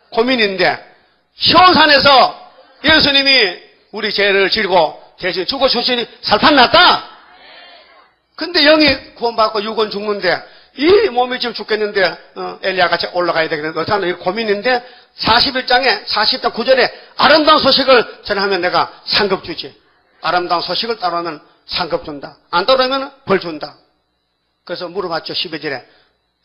고민인데 시온산에서 예수님이 우리 죄를 지고 대신 죽어 주시니 살판 났다. 근데 영이 구원받고 육은 죽는데 이 몸이 지금 죽겠는데 엘리야 같이 올라가야 되겠는데 어떻게 하나 고민인데 41장에 40장 9절에 아름다운 소식을 전하면 내가 상급 주지. 아름다운 소식을 따르면 상급 준다. 안 따르면 벌 준다. 그래서 물어봤죠. 12절에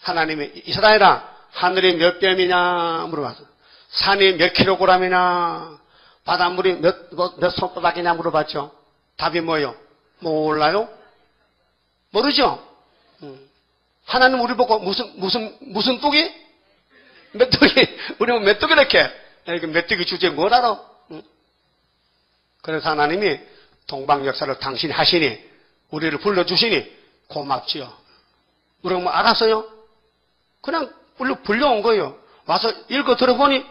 하나님이 이스라엘아 하늘이 몇 뼘이냐 물어봤어. 산이 몇 킬로그램이냐 바닷물이 몇 손바닥이냐 물어봤죠. 답이 뭐예요? 몰라요? 모르죠? 하나님 우리 보고 무슨 뚝이? 메뚜기. 우리 메뚜기 이렇게. 메뚜기 주제에 뭘 알아? 그래서 하나님이 동방 역사를 당신이 하시니 우리를 불러주시니 고맙지요. 우리가 뭐 알았어요? 그냥 불려온 거예요. 와서 읽어 들어보니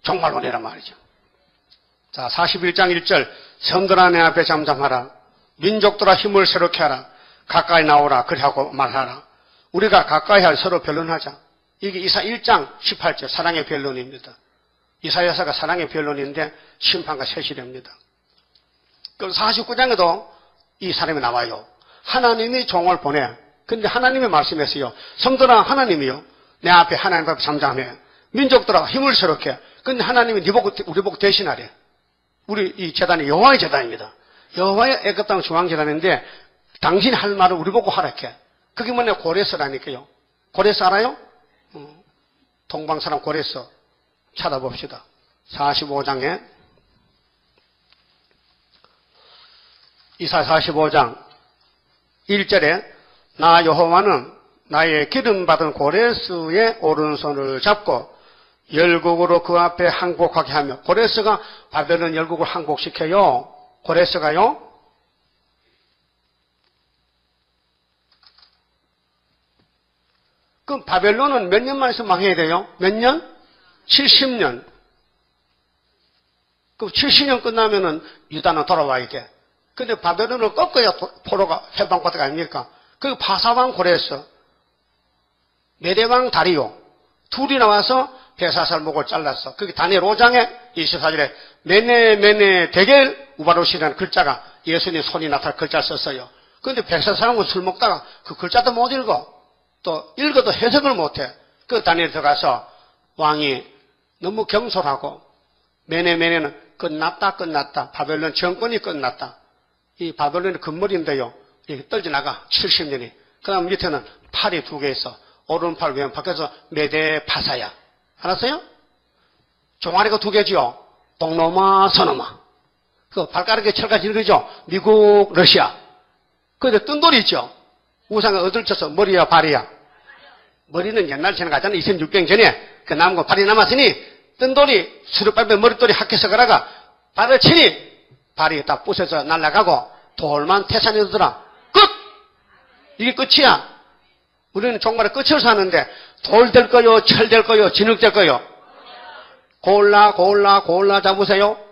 정말 은혜란 말이죠. 자, 41장 1절 성들아 내 앞에 잠잠하라. 민족들아 힘을 새롭게 하라. 가까이 나오라. 그리하고 말하라. 우리가 가까이 할 서로 변론하자. 이게 이사 1장 18절 사랑의 변론입니다. 이사야서가 사랑의 변론인데 심판과 세실입니다. 그럼 49장에도 이 사람이 나와요. 하나님이 종을 보내. 근데 하나님이 말씀했어요. 성도나 하나님이요. 내 앞에 하나님 앞에 잠잠해. 민족들아 힘을 새롭게. 근데 하나님이 우리 보고 대신하래. 우리 이 재단이 여호와의 재단입니다. 여호와의 애굽 땅 중앙재단인데 당신이 할 말을 우리 보고 하라게. 그게 뭐냐 고레스라니까요. 고레스 알아요? 동방 사람 고레스 찾아봅시다. 45장에 이사 45장 1절에 나 여호와는 나의 기름 받은 고레스의 오른손을 잡고 열국으로 그 앞에 항복하게 하며 고레스가 바벨론 열국을 항복시켜요. 고레스가요. 그럼 바벨론은 몇 년 만에 망해야 돼요? 몇 년? 70년. 그럼 70년 끝나면은 유다는 돌아와야 돼. 근데 바벨론을 꺾어야 포로가 해방받을 거 아닙니까? 그 바사왕 고레스, 메대왕 다리오 둘이 나와서 베사살 목을 잘랐어. 그게 다니엘 5장에 24절에 메네 데겔 우바로시라는 글자가 예수님 손이 나타날 글자를 썼어요. 그런데 베사살하고 술 먹다가 그 글자도 못 읽어. 또 읽어도 해석을 못해. 그 다니엘 들어가서 왕이 너무 경솔하고 메네는 끝났다. 바벨론 정권이 끝났다. 이 바벨론의 금물인데요. 이게 떨어져나가 70년이. 그 다음 밑에는 팔이 두 개 있어. 오른팔 왼팔. 그래서 메대 파사야. 알았어요? 종아리가 두 개지요. 동로마 서노마. 그 발가락에 철까지 읽으죠. 미국 러시아. 그런데 뜬돌이 있죠. 우상을 얻을쳐서 머리야 발이야. 머리는 옛날 전에 가잖아. 2600년 전에 그 남은 거 발이 남았으니 뜬돌이 수렵발에 머릿돌이 학해서 가라가 발을 치니 발이 다 부서져 날아가고 돌만 태산이 되더라. 끝! 이게 끝이야. 우리는 종말의 끝을 사는데 돌 될 거요, 철 될 거요, 진흙 될 거요. 골라 잡으세요.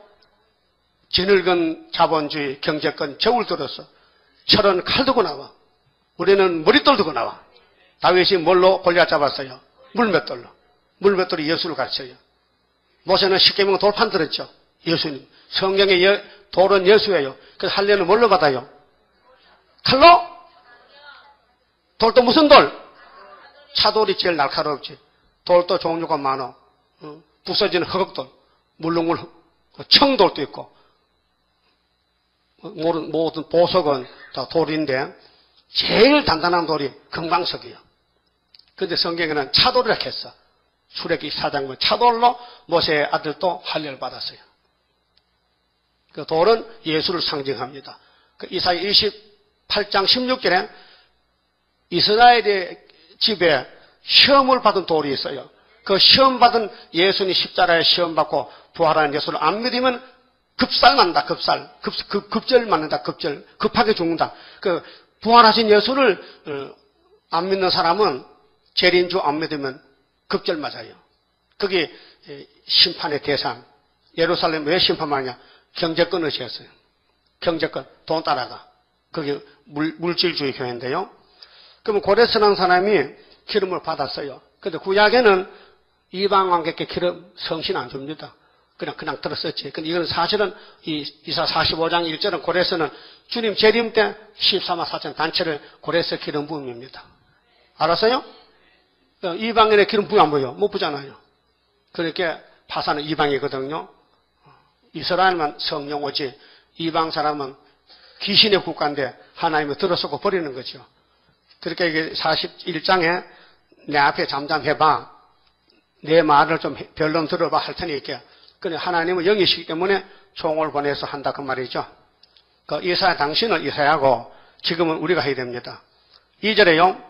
진흙은 자본주의, 경제권 저울 들었어. 철은 칼 들고 나와. 우리는 머릿돌 들고 나와. 다윗이 뭘로 골리앗 잡았어요? 물맷돌로. 물맷돌이 예수를 가르쳐요. 모세는 십계명 돌판 들었죠. 예수님. 성경의 돌은 예수예요. 그래서 할례는 뭘로 받아요? 칼로? 돌도 무슨 돌? 차돌이 제일 날카롭지. 돌도 종류가 많아. 부서지는 흑흑돌, 물렁물 청돌도 있고. 모든 보석은 다 돌인데 제일 단단한 돌이 금강석이에요. 그런데 성경에는 차돌이라고 했어. 출애굽기 4장 차돌로 모세의 아들도 할례를 받았어요. 그 돌은 예수를 상징합니다. 그 이사야 28장 16절에 이스라엘의 집에 시험을 받은 돌이 있어요. 그 시험 받은 예수님 십자가에 시험 받고 부활하는 예수를 안 믿으면 급살 난다. 급절 맞는다. 급하게 죽는다. 그 부활하신 예수를 안 믿는 사람은 재림주 안 믿으면 급절 맞아요. 그게 심판의 대상. 예루살렘 왜 심판하냐? 경제권 의시였어요. 경제권, 돈 따라가. 그게 물질주의 교회인데요. 그러면 고레스라는 사람이 기름을 받았어요. 근데 구약에는 이방 왕에게 기름 성신 안 줍니다. 그냥 들었었지. 근데 이건 사실은 이사 45장 1절은 고레스는 주님 재림 때 14만 4천 단체를 고레스 기름 부음입니다. 알았어요? 이방인의 기름 부음 안 보여? 못 부잖아요. 그렇게 파산은 이방이거든요. 이스라엘만 성령 오지 이방 사람은 귀신의 국가인데 하나님을 들어서고 버리는 거죠. 그렇게 이게 41장에 내 앞에 잠잠해봐. 내 말을 좀 별론 들어봐 할 테니 이렇게. 그래 하나님은 영이시기 때문에 총을 보내서 한다 그 말이죠. 그 이사야 당신은 이사야고 지금은 우리가 해야 됩니다. 2절에요.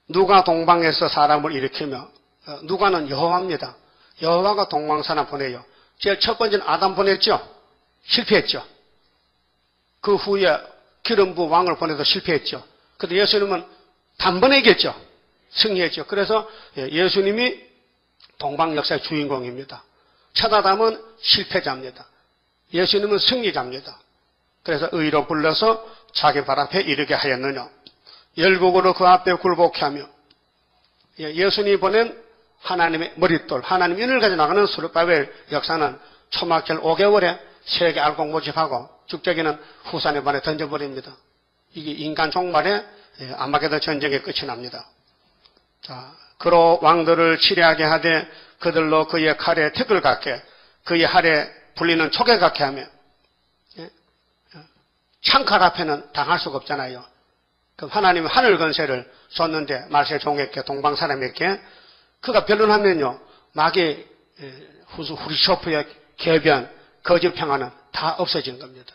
누가 동방에서 사람을 일으키며 누가는 여호와입니다. 여호와가 동방 사람 보내요. 제일 첫 번째는 아담 보냈죠. 실패했죠. 그 후에 기름부 왕을 보내도 실패했죠. 근데 예수님은 단번에 이겼죠. 승리했죠. 그래서 예수님이 동방 역사의 주인공입니다. 첫 아담은 실패자입니다. 예수님은 승리자입니다. 그래서 의로 불러서 자기 발 앞에 이르게 하였느냐. 열국으로 그 앞에 굴복케 하며 예수님이 보낸 하나님의 머릿돌, 하나님 인을 가지고 나가는 스룹바벨 역사는 초막절 5개월에 세계 알곡 모집하고 죽적이는 후산의 발에 던져버립니다. 이게 인간 종말에 아마게도 전쟁의 끝이 납니다. 자, 그로 왕들을 치리하게 하되 그들로 그의 칼에 택을 갖게 그의 활에 불리는 촉에 갖게 하며 창칼 앞에는 당할 수가 없잖아요. 그럼 하나님은 하늘 건세를 줬는데 말세 종에게 동방 사람에게 그가 변론하면요 마귀 후리쇼프의 개변 거짓 평화는 다 없어지는 겁니다.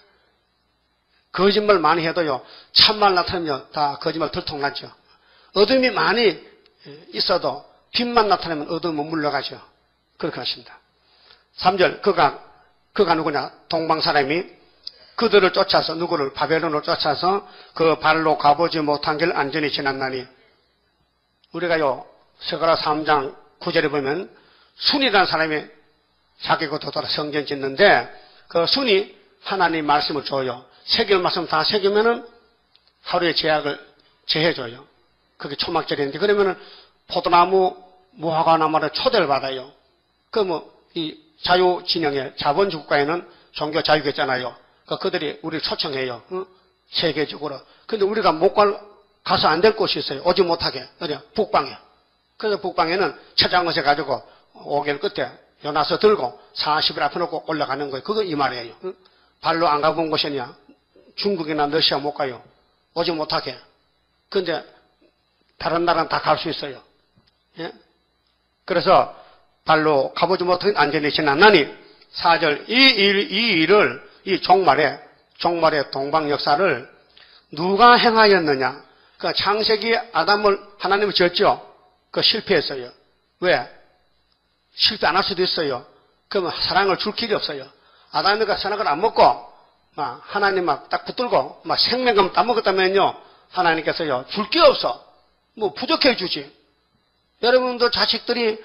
거짓말 많이 해도요 참말 나타나면 다 거짓말 들통나죠. 어둠이 많이 있어도 빛만 나타나면 어둠은 물러가죠. 그렇게 하십니다. 3절 그가 누구냐? 동방 사람이 그들을 쫓아서 누구를 바벨론으로 쫓아서 그 발로 가보지 못한 길 안전히 지났나니 우리가요 스가랴 3장 9절에 보면 순이라는 사람이 자기 것도 돌아 성전 짓는데 그 순이 하나님 말씀을 줘요. 새길 말씀 다 새기면은 하루의 제약을 제해줘요. 그게 초막절인데 그러면은 포도나무 무화과나무를 초대를 받아요. 이 자유 진영의 자본주의 국가에는 종교 자유가 있잖아요. 그들이 우리를 초청해요. 세계적으로. 근데 우리가 가서 안 될 곳이 있어요. 오지 못하게. 어디야? 북방에. 그래서 북방에는 처장것에 가지고 5개월 끝에 요나서 들고 40일 앞에 놓고 올라가는 거예요. 그거 이 말이에요. 발로 안 가본 곳이냐? 중국이나 러시아 못 가요. 오지 못하게. 근데 다른 나라는 다 갈 수 있어요. 예? 그래서 발로 가보지 못하게 안전히 지났나니 4절 이 종말의 동방 역사를 누가 행하였느냐? 그 창세기 아담을 하나님이 지었죠. 그 실패했어요. 왜? 실패 안 할 수도 있어요. 그러면 사랑을 줄 길이 없어요. 아담이가 선악을 안 먹고 하나님 딱 붙들고 생명감 따먹었다면요 하나님께서요 줄 게 없어. 부족해 주지. 여러분도 자식들이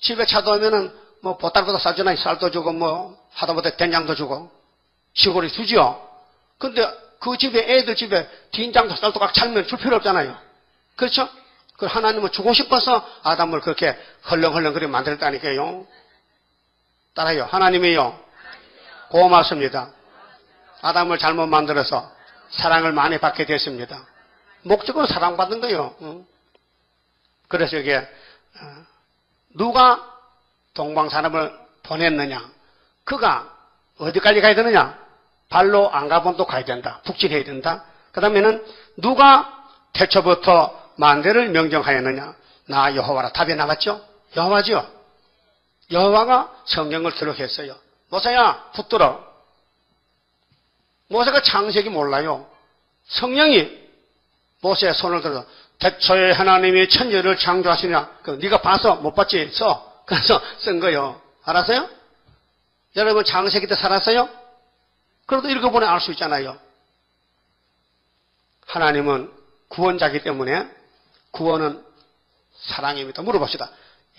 집에 차도하면은 보따리보다 싸주나 쌀도 주고 하다못해 된장도 주고 시골에 주지요. 근데 그 집에 애들 집에 된장도 쌀도 꽉 차면 줄 필요 없잖아요. 그렇죠? 그 하나님은 주고 싶어서 아담을 그렇게 헐렁헐렁 그렇게 만들었다니까요. 따라요. 하나님이요. 고맙습니다. 아담을 잘못 만들어서 사랑을 많이 받게 됐습니다. 목적은 사랑받는 거예요. 그래서 이게 누가 동방 사람을 보냈느냐? 그가 어디까지 가야 되느냐? 발로 안 가본 또 가야 된다. 북진해야 된다. 그 다음에는 누가 태초부터 만대를 명정하였느냐? 나 여호와라. 답이 나왔죠? 여호와죠? 여호와가 성경을 기록했어요. 모세야 붙들어. 모세가 창세기 몰라요. 성령이 모세의 손을 들어 태초에 하나님이 천지를 창조하시냐. 네가 봐서 못 봤지? 써. 그래서 쓴 거요. 알았어요? 여러분 창세기 때 살았어요? 그래도 읽어보면 알 수 있잖아요. 하나님은 구원자이기 때문에 구원은 사랑입니다. 물어봅시다.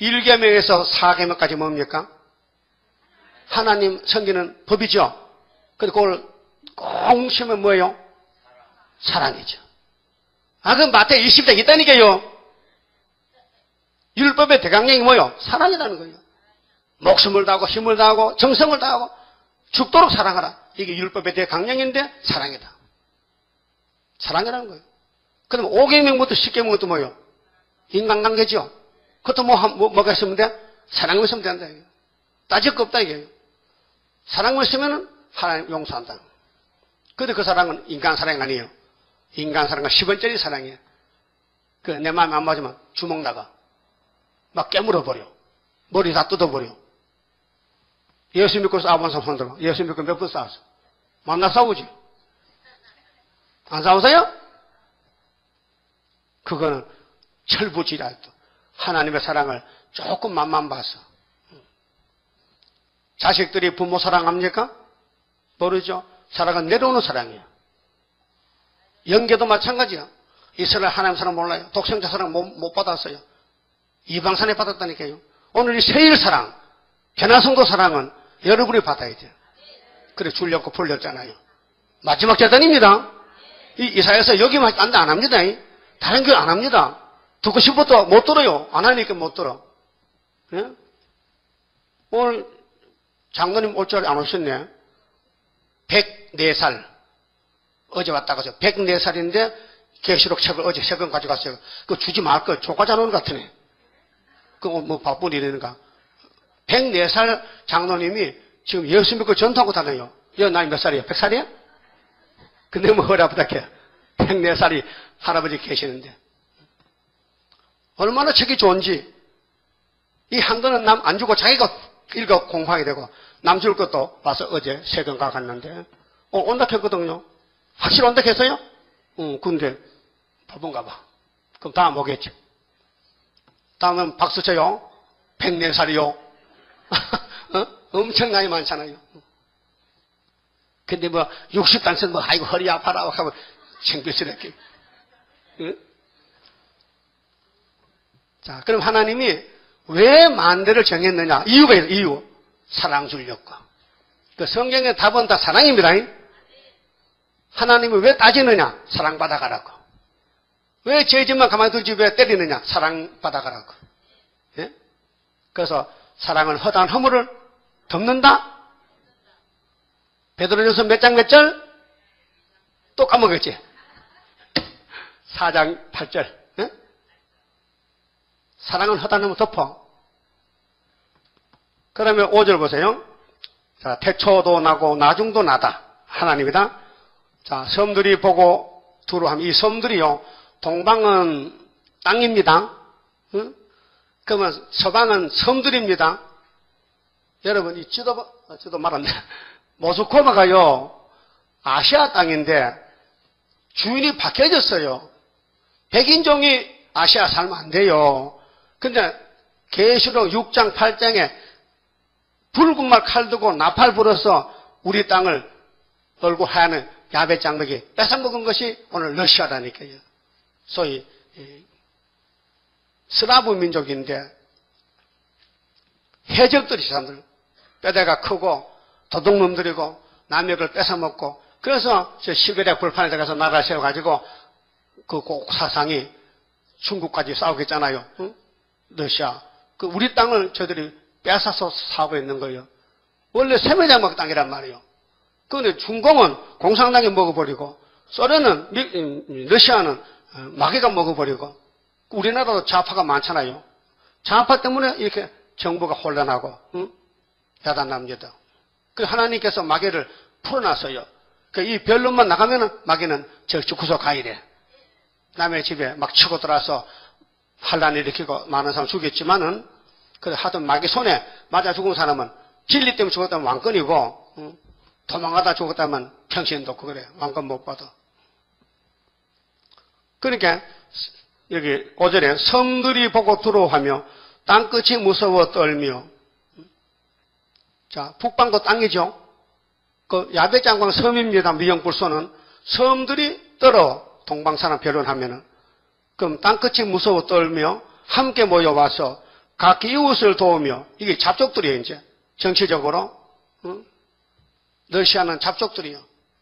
1계명에서 4계명까지 뭡니까? 하나님 섬기는 법이죠. 근데 그걸 꼭 뭉치면 뭐예요? 사랑이죠. 아, 그럼 마태복음 20장 있다니까요. 율법의 대강령이 뭐예요? 사랑이라는 거예요. 목숨을 다하고 힘을 다하고 정성을 다하고 죽도록 사랑하라. 이게 율법의 대강령인데 사랑이다. 사랑이라는 거예요. 그럼 5계명부터 10계명부터 뭐예요? 인간관계죠. 그것도 뭐가 있으면 돼? 사랑을 있으면 된다. 이게. 따질 거 없다 이게. 사랑을 있으면 하나님 용서한다. 그런데 그 사랑은 인간 사랑이 아니에요. 인간 사랑은 10원짜리 사랑이에요. 내 마음에 안 맞으면 주먹 나가. 막 깨물어버려. 머리 다 뜯어버려. 예수 믿고 싸워본 사람 손 들어. 예수 믿고 몇 번 싸웠어? 만나 싸우지. 안 싸우세요? 그거는 철부지라. 하나님의 사랑을 조금 맛만 봐서. 자식들이 부모 사랑합니까? 모르죠. 사랑은 내려오는 사랑이에요. 영계도 마찬가지야. 이스라엘 하나님 사랑 몰라요. 독생자 사랑 못 받았어요. 이방산에 받았다니까요. 오늘 이 세일 사랑, 변화성도 사랑은 여러분이 받아야 돼요. 그래 줄렸고 풀렸잖아요. 마지막 재단입니다. 이사야서 여기만 안 합니다. 다른 교 안 합니다. 듣고 싶어도 못 들어요. 안 하니까 못 들어. 예? 오늘 장로님 올 줄 안 오셨네. 104살. 어제 왔다 가서 104살인데 계시록 책을 어제 세 권 가져갔어요. 그거 주지 말 거. 조과자 놓은 것 같으네. 그거 뭐 바쁜 일이니까. 104살 장로님이 지금 예수 믿고 전도하고 다녀요. 여 나이 몇 살이에요? 100살이야? 근데 뭐 허리 아프다 캐. 104살이 할아버지 계시는데. 얼마나 책이 좋은지. 이 한권은 남 안 주고 자기가 읽어 공부하게 되고 남 줄 것도 와서 어제 세 권 가갔는데 온다 했거든요. 확실히 온다 했어요? 근데 바쁜가 봐. 그럼 다음 오겠지. 다음은 박수 쳐요. 104살이요. 엄청 나이 많잖아요. 근데 뭐 60단선 뭐 아이고 허리 아파라 하고 창피스럽게. 응? 자, 그럼 하나님이 왜 만대를 정했느냐? 이유가 있어요. 이유. 사랑 주려고. 그 성경의 답은 다 사랑입니다. 하나님이 왜 따지느냐? 사랑 받아가라고. 왜 죄짓만 가만히 두지 왜 때리느냐? 사랑 받아가라고. 예? 그래서 사랑은 허다한 허물을 덮는다? 베드로전서 몇 장 몇 절? 또 까먹었지? 4장 8절. 예? 사랑은 허다한 허물 덮어. 그러면 5절 보세요. 자, 태초도 나고 나중도 나다. 하나님이다. 자, 섬들이 보고 두루 하면 이 섬들이요. 동방은 땅입니다. 응? 그러면 서방은 섬들입니다. 여러분, 이 지도 말았네. 모스크바가요, 아시아 땅인데 주인이 바뀌어졌어요. 백인종이 아시아 살면 안 돼요. 근데 계시록 6장 8장에 붉은 말 칼 두고 나팔 불어서 우리 땅을 얼굴 하얀 야베 장벽이 뺏어먹은 것이 오늘 러시아라니까요. 소위 스라브 민족인데 해적들이 사람들 뼈대가 크고 도둑놈들이고 남역을 뺏어먹고 그래서 저 시베리아 불판에 들어가서 나라 세워가지고 그 사상이 중국까지 싸우겠잖아요. 응? 러시아. 그 우리 땅을 저들이 뺏어서 사고 있는 거예요. 원래 세매장막 땅이란 말이에요. 그런데 중공은 공산당이 먹어버리고 소련은 러시아는 마귀가 먹어버리고 우리나라도 좌파가 많잖아요. 좌파 때문에 이렇게 정부가 혼란하고 응? 야단납니다. 그 하나님께서 마귀를 풀어놨어요. 이 변론만 나가면은 마귀는 저 구석 가이래. 남의 집에 막 치고 들어와서 환란 일으키고 많은 사람 죽였지만은, 그래, 하여튼 마귀 손에 맞아 죽은 사람은 진리 때문에 죽었다면 왕권이고, 도망가다 죽었다면 평신도 없고 그래. 왕권 못 받아. 그러니까, 여기 5절에 섬들이 보고 두려워하며 땅끝이 무서워 떨며. 자, 북방도 땅이죠. 그 야베장광 섬입니다. 미영불소는 섬들이 떨어 동방산을 변론하면은 그럼 땅끝이 무서워 떨며 함께 모여와서 각기 이웃을 도우며 이게 잡족들이에요. 이제 정치적으로 러시아는 잡족들이요.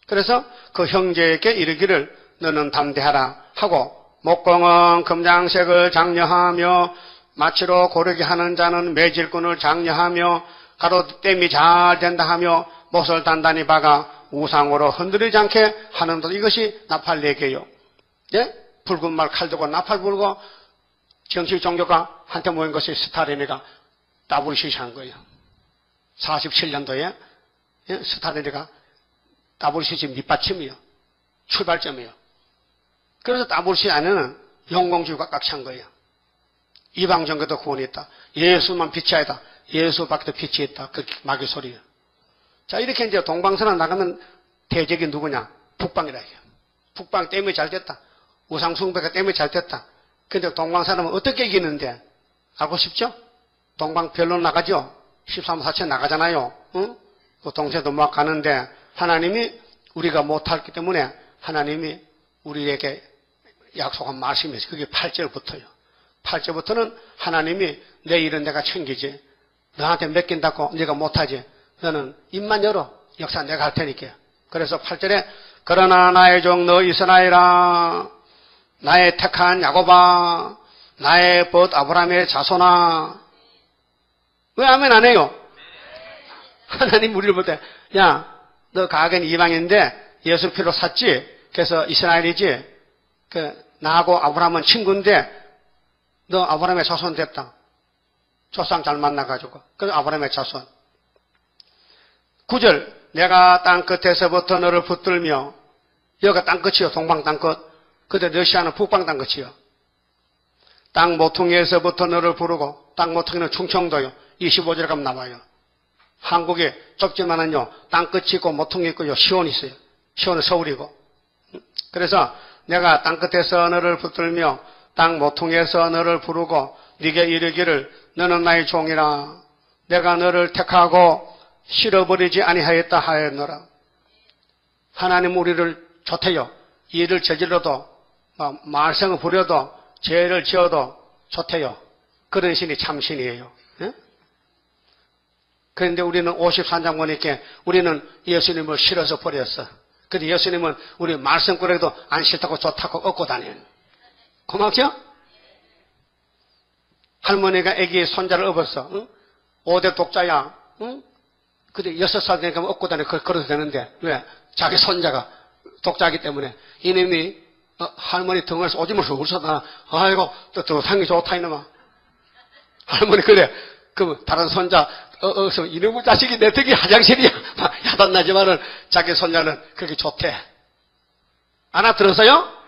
그래서 그 형제에게 이르기를 너는 담대하라 하고 목공은 금장색을 장려하며 마치로 고르게 하는 자는 매질꾼을 장려하며 가로댐이 잘 된다 하며 못을 단단히 박아 우상으로 흔들리지 않게 하는 것. 이것이 나팔내기예요. 예? 붉은 말 칼 들고 나팔 불고 정치 종교가 한테 모인 것이 스타린이가 따블시시한 거예요. 47년도에 예? 스타린이가 따블시시 밑받침이요. 출발점이요. 그래서 따블시 안에는 영공주의가 꽉 찬 거예요. 이방 종교도 구원이 있다. 예수만 빛이 아니다. 예수 밖에도 빛이 있다. 그 마귀 소리예요. 자, 이렇게 이제 동방선을 나가면 대적이 누구냐? 북방이라 해요. 북방 때문에 잘 됐다. 우상숭배가 때문에 잘 됐다. 근데 동방사람은 어떻게 이기는데? 알고 싶죠? 동방 변론 나가죠? 13호 사체 나가잖아요. 응? 그 동세도 막 가는데 하나님이 우리가 못하기 때문에 하나님이 우리에게 약속한 말씀이 있어요. 그게 8절부터요. 8절부터는 하나님이 내 일은 내가 챙기지. 너한테 맡긴다고 네가 못하지. 너는 입만 열어. 역사 내가 할 테니까. 그래서 8절에 그러나 나의 종 너 이스라엘아 나의 택한 야곱아 나의 벗 아브라함의 자손아. 왜 아멘 안 해요? 하나님 우리를 볼 때 야 너 가겐 이방인데 예수 피로 샀지. 그래서 이스라엘이지. 나하고 아브라함은 친구인데 너 아브라함의 자손 됐다. 조상 잘 만나가지고. 그래서 아브라함의 자손. 9절 내가 땅끝에서부터 너를 붙들며 여기가 땅끝이요. 동방 땅끝. 그때 러시아는 북방 땅끝이요. 땅 모퉁이에서부터 너를 부르고 땅 모퉁이는 충청도요. 25절에 가면 나와요. 한국에 좁지만은요. 땅끝이 있고 모퉁이 있고요. 시온이 있어요. 시온은 서울이고. 그래서 내가 땅끝에서 너를 붙들며 땅 모퉁이에서 너를 부르고 네게 이르기를 너는 나의 종이라 내가 너를 택하고 실어버리지 아니하였다 하였노라. 하나님 우리를 좋대요. 일을 저질러도 말썽을 부려도 죄를 지어도 좋대요. 그런 신이 참신이에요. 예? 그런데 우리는 53장 보니까 우리는 예수님을 실어서 버렸어. 근데 예수님은 우리 말썽꾸러기도 안 싫다고 좋다고 얻고 다녀요. 고맙죠? 할머니가 애기 손자를 업었어. 응? 5대 독자야. 응? 근데 6살 되니까 얻고 다니고 걸어도 되는데 왜? 자기 손자가 독자이기 때문에 이놈이 할머니 덩어리에서 오줌을 울었다. 아이고 또 상이 좋다 이놈아. 할머니 그래. 그럼 다른 손자 이놈의 자식이 내 덕이 화장실이야. 야단나지만은 자기 손자는 그렇게 좋대. 알아들었어요?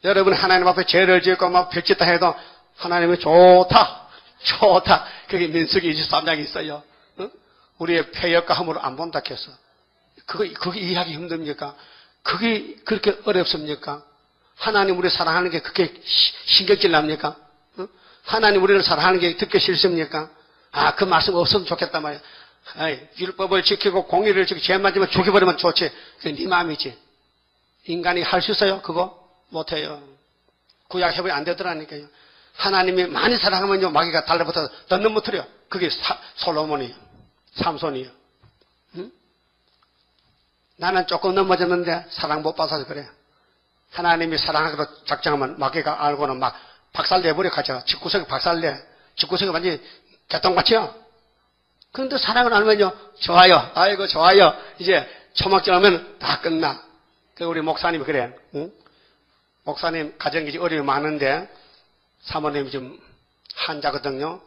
여러분 하나님 앞에 죄를 짓고 막 벽짓다 해도 하나님이 좋다. 그게 민수기 23장이 있어요. 응? 우리의 폐역과 함으로 안 본다 했어. 그게 이해하기 힘듭니까? 그게 그렇게 어렵습니까? 하나님 우리 사랑하는 게 그렇게 신경질 납니까? 응? 하나님 우리를 사랑하는 게 듣기 싫습니까? 그 말씀 없으면 좋겠단 말이야. 율법을 지키고 공의를 지키고 죄 맞으면 죽여버리면 좋지. 그게 네 마음이지. 인간이 할 수 있어요? 그거? 못해요. 구약 협의 안 되더라니까요. 하나님이 많이 사랑하면요 마귀가 달라붙어서 더 넘어뜨려. 그게 솔로몬이에요. 삼손이에요. 응? 나는 조금 넘어졌는데 사랑 못 받아서 그래. 하나님이 사랑하기로 작정하면 마귀가 알고는 막 박살내버려 가죠. 집구석에 박살내. 집구석에 완전히 개똥같이요. 그런데 사랑을 알면요 좋아요. 아이고 좋아요. 이제 초막절 하면 다 끝나. 그 우리 목사님이 그래. 응? 목사님 가정이 어려움이 많은데 사모님이 좀 한자거든요.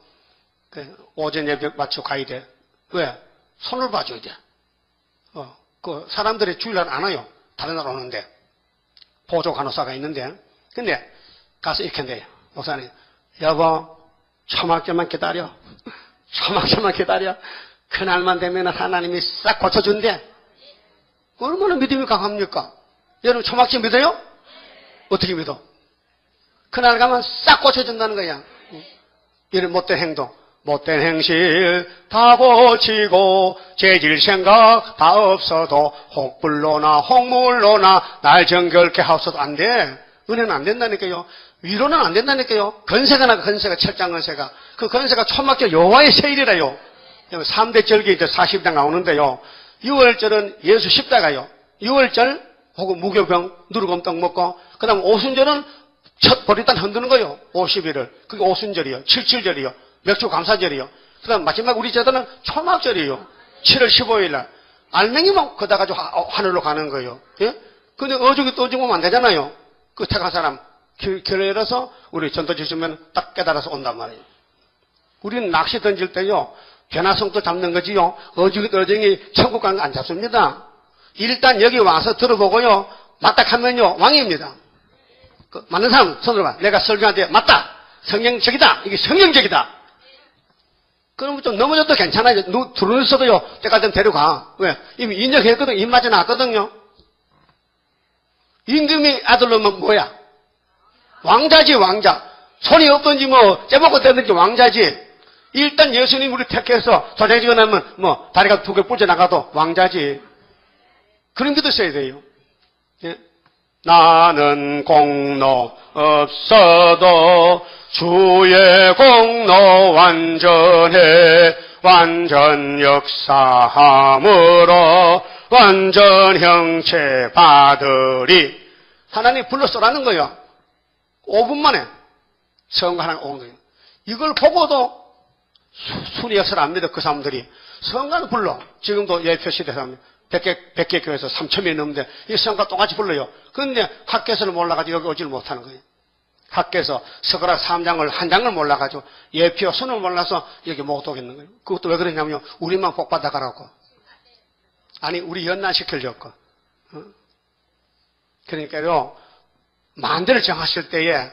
오전 예배 맞추고 가야 돼. 왜? 손을 봐줘야 돼. 그 사람들이 주일날 안 와요. 다른 날 오는데. 보조 간호사가 있는데. 근데 가서 이렇게 한대요. 목사님 여보, 초막절만 기다려. 초막절만 기다려. 그날만 되면 하나님이 싹 고쳐준대. 얼마나 믿음이 강합니까? 여러분 초막절 믿어요? 어떻게 믿어? 그날 가면 싹 고쳐준다는 거야. 이런 못된 행동. 못된 행실 다 고치고 죄질 생각 다 없어도 혹불로나 혹물로나 날 정결케 하옵소서. 안 돼. 은혜는 안 된다니까요. 위로는 안 된다니까요. 건세가 나가, 건세가, 철장 건세가. 그 건세가 초막절 여호와의 세일이라요. 3대 절기 이제 40장 나오는데요. 6월절은 예수 십자가요. 6월절 혹은 무교병 누르검떡 먹고, 그 다음 오순절은 첫 보리단 흔드는 거요. 50일을. 그게 오순절이요. 77절이요. 맥주 감사절이요. 그 다음 마지막 우리 제도는 초막절이요. 7월 15일 날. 알맹이만 걷다 가지고 하늘로 가는 거예요. 예? 근데 어죽이 떠지고 오면 안 되잖아요. 그 택한 사람 길을 열어서 우리 전도 주시면 딱 깨달아서 온단 말이에요. 우리는 낚시 던질 때요. 변화성도 잡는 거지요. 어중이 천국 가는 거 안 잡습니다. 일단 여기 와서 들어보고요. 맞다 하면요. 왕입니다. 맞는 사람 손으로 봐. 내가 설교한테 맞다. 성경적이다. 이게 성경적이다. 그러면 좀 넘어져도 괜찮아요. 둘을 써도요. 때가 좀 데려가. 왜? 이미 인정했거든. 입맞이 났거든요. 임금이 아들로면 뭐야? 왕자지 왕자. 손이 없든지 뭐 째먹고 되든지 왕자지. 일단 예수님 우리 택해서 도장 찍어놓으면 뭐 다리가 2개 뻗어나가도 왕자지. 그런 믿으셔야 돼요. 예? 나는 공로 없어도 주의 공로 완전해. 완전 역사함으로 완전 형체 받으리. 하나님 불러서라는 거예요. 5분 만에 성가 하나 온 거예요. 이걸 보고도 순위 역사를 안 믿어. 그 사람들이 성가는 불러. 지금도 예표시대에서 100개 교회에서 3,000명이 넘는데 이 성가 똑같이 불러요. 그런데 학교에서는 몰라가지고 여기 오지를 못하는 거예요. 학교에서 서가락 3장을 한 장을 몰라가지고 예표 선을 몰라서 여기 못 오겠는 거예요. 그것도 왜 그러냐면요. 우리만 복 받아가라고. 아니 우리 연단시키려고. 그러니까요. 만대를 정하실 때에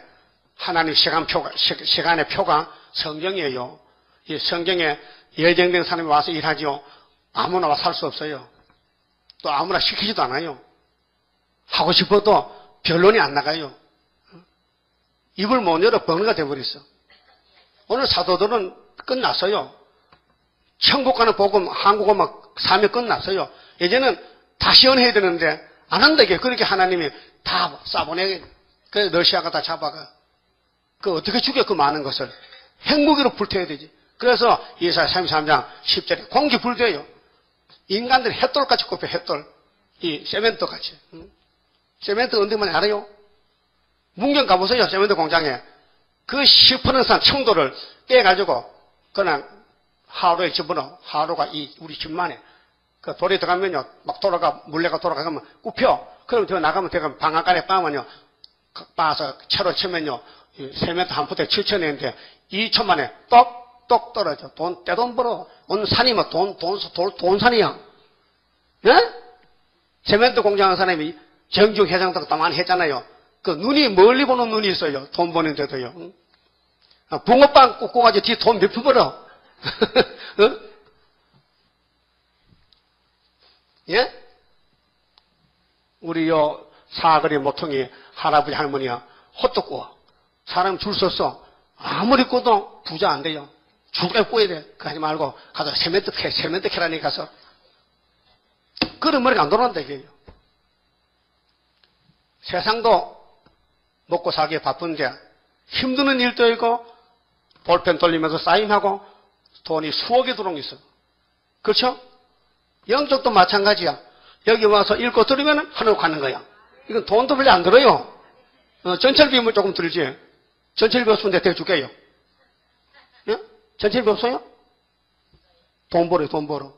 하나님 시간의 표가 성경이에요. 이 성경에 예정된 사람이 와서 일하지요. 아무나 와서 살 수 없어요. 또 아무나 시키지도 않아요. 하고 싶어도 변론이 안 나가요. 입을 못 열어 벙어리가 돼버렸어. 오늘 사도들은 끝났어요. 천국 가는 복음, 한국어 막 사명 끝났어요. 예전에는 다 시연해야 되는데 안 한다게. 그렇게 하나님이 다 쏴보내. 그래서 러시아가 다 잡아가. 그 어떻게 죽여 그 많은 것을. 핵무기로 불태워야 되지. 그래서 이사야 33장 10절에 공기 불태워요. 인간들이 햇돌같이 꼽혀. 햇돌. 이 세멘트같이. 세멘트 언제만 알아요? 문경 가보세요. 세멘트 공장에. 그 시퍼런산 청도를 깨가지고 그냥 하루에 집어넣어. 하루가 우리 집만에. 그 돌이 들어가면요. 막 돌아가, 물레가 돌아가면 굽혀. 그럼 저 나가면 제가 방앗간에 빠면요. 빠서 채로 치면요. 세멘트 한 푸대 7,000원인데 2천만에 똑똑 떨어져. 떼돈 벌어. 오늘 산이 뭐 돈산이야. 예? 세멘트 공장하는 사람이 정중 회장도 다 많이 했잖아요. 그 눈이 멀리 보는 눈이 있어요. 돈 버는데도요. 붕어빵 꽂고 가지고 뒤에 돈 몇 푼 벌어. 어? 예? 우리 사거리 모퉁이 할아버지 할머니야 호떡 구워. 사람 줄 섰어. 아무리 구워도 부자 안 돼요. 죽게 구워야 돼. 그거 하지 말고 가서 세멘트 캐라니 가서. 그런 머리가 안 돌아간다 이게요. 세상도 먹고 살기에 바쁜데 힘드는 일도 있고 볼펜 돌리면서 사인하고 돈이 수억이 들어온 게 있어. 그렇죠? 영적도 마찬가지야. 여기 와서 읽고 들으면 하늘로 가는 거야. 이건 돈도 별로 안 들어요. 전철비면 조금 들지. 전철비 없으면 내가 대줄게요. 예? 전철비 없어요? 돈 벌어요. 돈 벌어.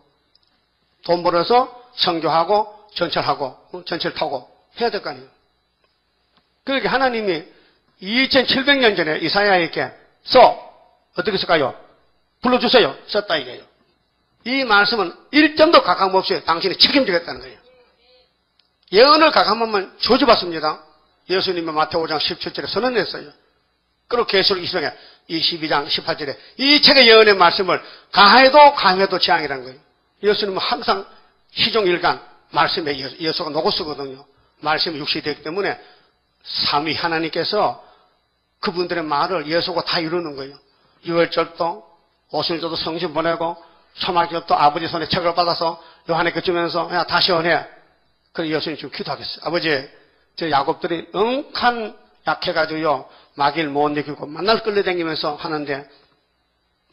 돈 벌어서 선교하고 전철하고 전철 타고 해야 될 거 아니에요. 그러니까 하나님이 2700년 전에 이사야에게 어떻게 쓸까요? 불러주세요. 썼다 이게요. 이 말씀은 1점도 가감 없이 당신이 책임지겠다는 거예요. 예언을 가감하면 저주받습니다. 예수님은 마태오 5장 17절에 선언했어요. 그리고 계시록 20장에 22장 18절에 이 책의 예언의 말씀을 가해도 강해도 재앙이라는 거예요. 예수님은 항상 시종일관 말씀에 예수가 노고스거든요. 말씀이 육신이 되기 때문에 삼위 하나님께서 그분들의 말을 예수가 다 이루는 거예요. 유월절도 오순절도 성신 보내고 초막절도 아버지 손에 책을 받아서 요한에게 주면서 야 다시 원해. 그래서 예수님 지금 기도하겠어요. 아버지 저 야곱들이 응칸 약해가지고요 마귀를 못 이기고 만날 끌려다니면서 하는데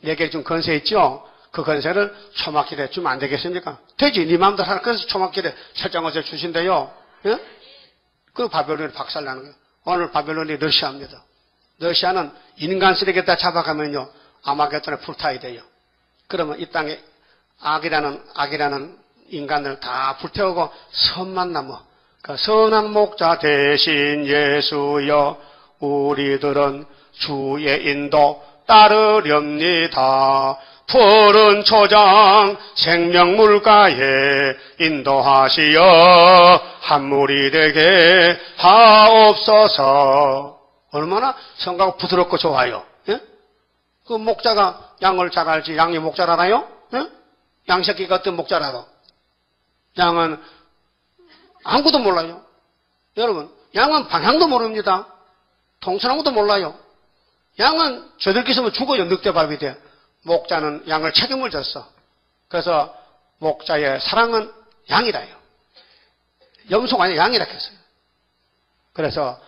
내게 좀 건세 있죠? 그 건세를 초막길에 주면 안 되겠습니까? 되지. 네 마음대로 하라. 그래서 초막길에 설정어제 주신대요. 예? 그 바벨론이 박살나는 거예요. 오늘 바벨론이 러시아입니다. 러시아는 인간 쓰레기에다 잡아가면요 아마겟돈에 불타야 돼요. 그러면 이 땅에 악이라는 인간을 다 불태우고 선만 남아. 그 선한 목자 대신 예수여 우리들은 주의 인도 따르렵니다. 푸른 초장 생명물가에 인도하시어 한 물이 되게 하옵소서. 얼마나 성가가 부드럽고 좋아요. 예? 그 목자가 양을 잘 알지 양이 목자를 알아요? 예? 양새끼가 어떤 목자를 알아? 양은 아무것도 몰라요. 여러분 양은 방향도 모릅니다. 통솔한 것도 몰라요. 양은 저들끼리 있으면 죽어요. 늑대밥이 돼. 목자는 양을 책임을 졌어. 그래서 목자의 사랑은 양이라요. 염소가 아니라 양이라 했어요. 그래서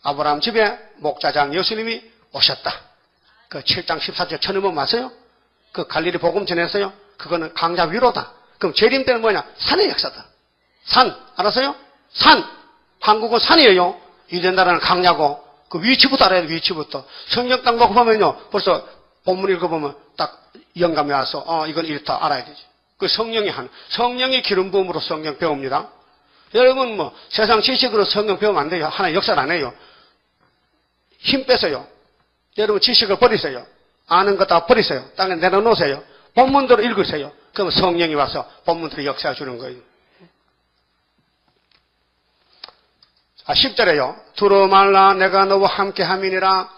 아브라함 집에 목자장 예수님이 오셨다. 그 7장 14절 천음은 맞아요? 그 갈릴리 복음 전했어요? 그거는 강자 위로다. 그럼 재림 때는 뭐냐? 산의 역사다. 산. 알았어요? 산. 한국은 산이에요. 유대나라는 강야고 그 위치부터 알아야 돼. 위치부터. 성경 딱 놓고 보면요. 벌써 본문 읽어보면 딱 영감이 와서 이건 이렇다 알아야 되지. 그 성령이 기름 부음으로 성경 배웁니다. 여러분 뭐 세상 지식으로 성경 배우면 안 돼요. 하나의 역사를 안 해요. 힘 빼세요. 여러분 지식을 버리세요. 아는 거 다 버리세요. 땅에 내려놓으세요. 본문대로 읽으세요. 그러면 성령이 와서 본문대로 역사해 주는 거예요. 10절에요. 두루 말라 내가 너와 함께 함이니라.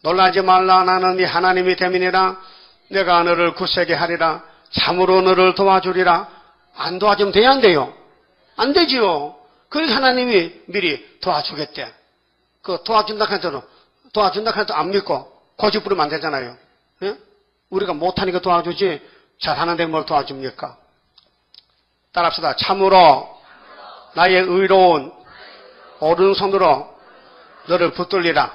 놀라지 말라 나는 네 하나님이 됨이니라. 내가 너를 굳세게 하리라. 참으로 너를 도와주리라. 안 도와주면 돼야 안 돼요? 안 되지요. 그러니까 하나님이 미리 도와주겠대. 그 도와준다 해도 안 믿고 고집 부리면 안 되잖아요. 예? 우리가 못하니까 도와주지 잘하는데 뭘 도와줍니까? 따라합시다. 참으로 나의 의로운 오른손으로 너를 붙들리라.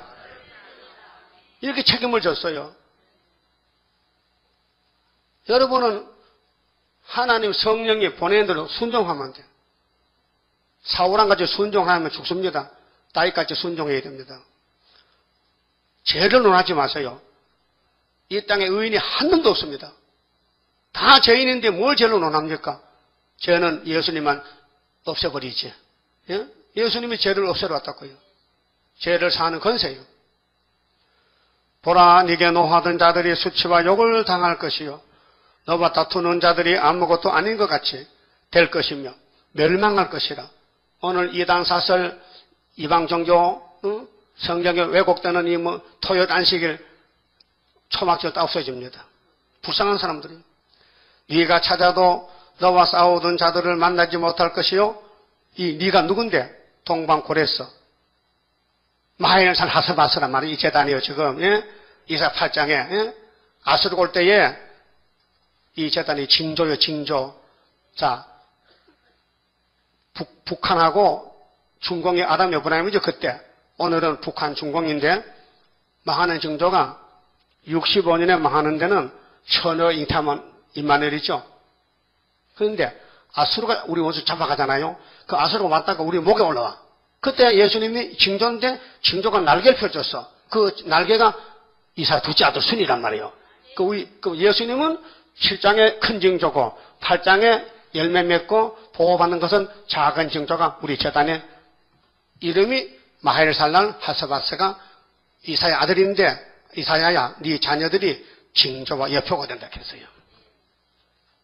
이렇게 책임을 졌어요. 여러분은 하나님 성령이 보내는 대로 순종하면 돼요. 사울왕같이 순종하면 죽습니다. 다윗같이 순종해야 됩니다. 죄를 논하지 마세요. 이 땅에 의인이 한 놈도 없습니다. 다 죄인인데 뭘 죄로 논합니까? 죄는 예수님만 없애버리지. 예? 예수님이 죄를 없애러왔다고요. 죄를 사는 건세요. 보라 네게 노하던 자들이 수치와 욕을 당할 것이요 너와 다투는 자들이 아무것도 아닌 것 같이 될 것이며 멸망할 것이라. 오늘 이단 사설 이방 종교 성경에 왜곡되는 이 토요일 안식일 초막절 다 없어집니다. 불쌍한 사람들이. 네가 찾아도 너와 싸우던 자들을 만나지 못할 것이요. 이 네가 누군데? 동방고레서 마헬산 하스바스란 말이 이 재단이에요. 지금 예? 이사 8장에 예? 아수르 올 때에 이 재단이 징조요. 징조. 자 북한하고 중공이 아담 여브라임이죠. 그때. 오늘은 북한 중공인데 망하는 징조가 65년에 망하는 데는 천여 잉타만 임마누엘이죠. 그런데 아수르가 우리 원수 잡아가잖아요. 그 아수르가 왔다가 우리 목에 올라와. 그때 예수님이 징조인데 징조가 날개를 펼쳤어. 그 날개가 이사 둘째 아들 순이란 말이에요. 그 예수님은 7장에 큰 징조고 8장에 열매 맺고 보호받는 것은 작은 징조가 우리 재단에 이름이 마헬살랄 하스바스가 이사야 아들인데 이사야야 네 자녀들이 징조와 여표가 된다 했어요.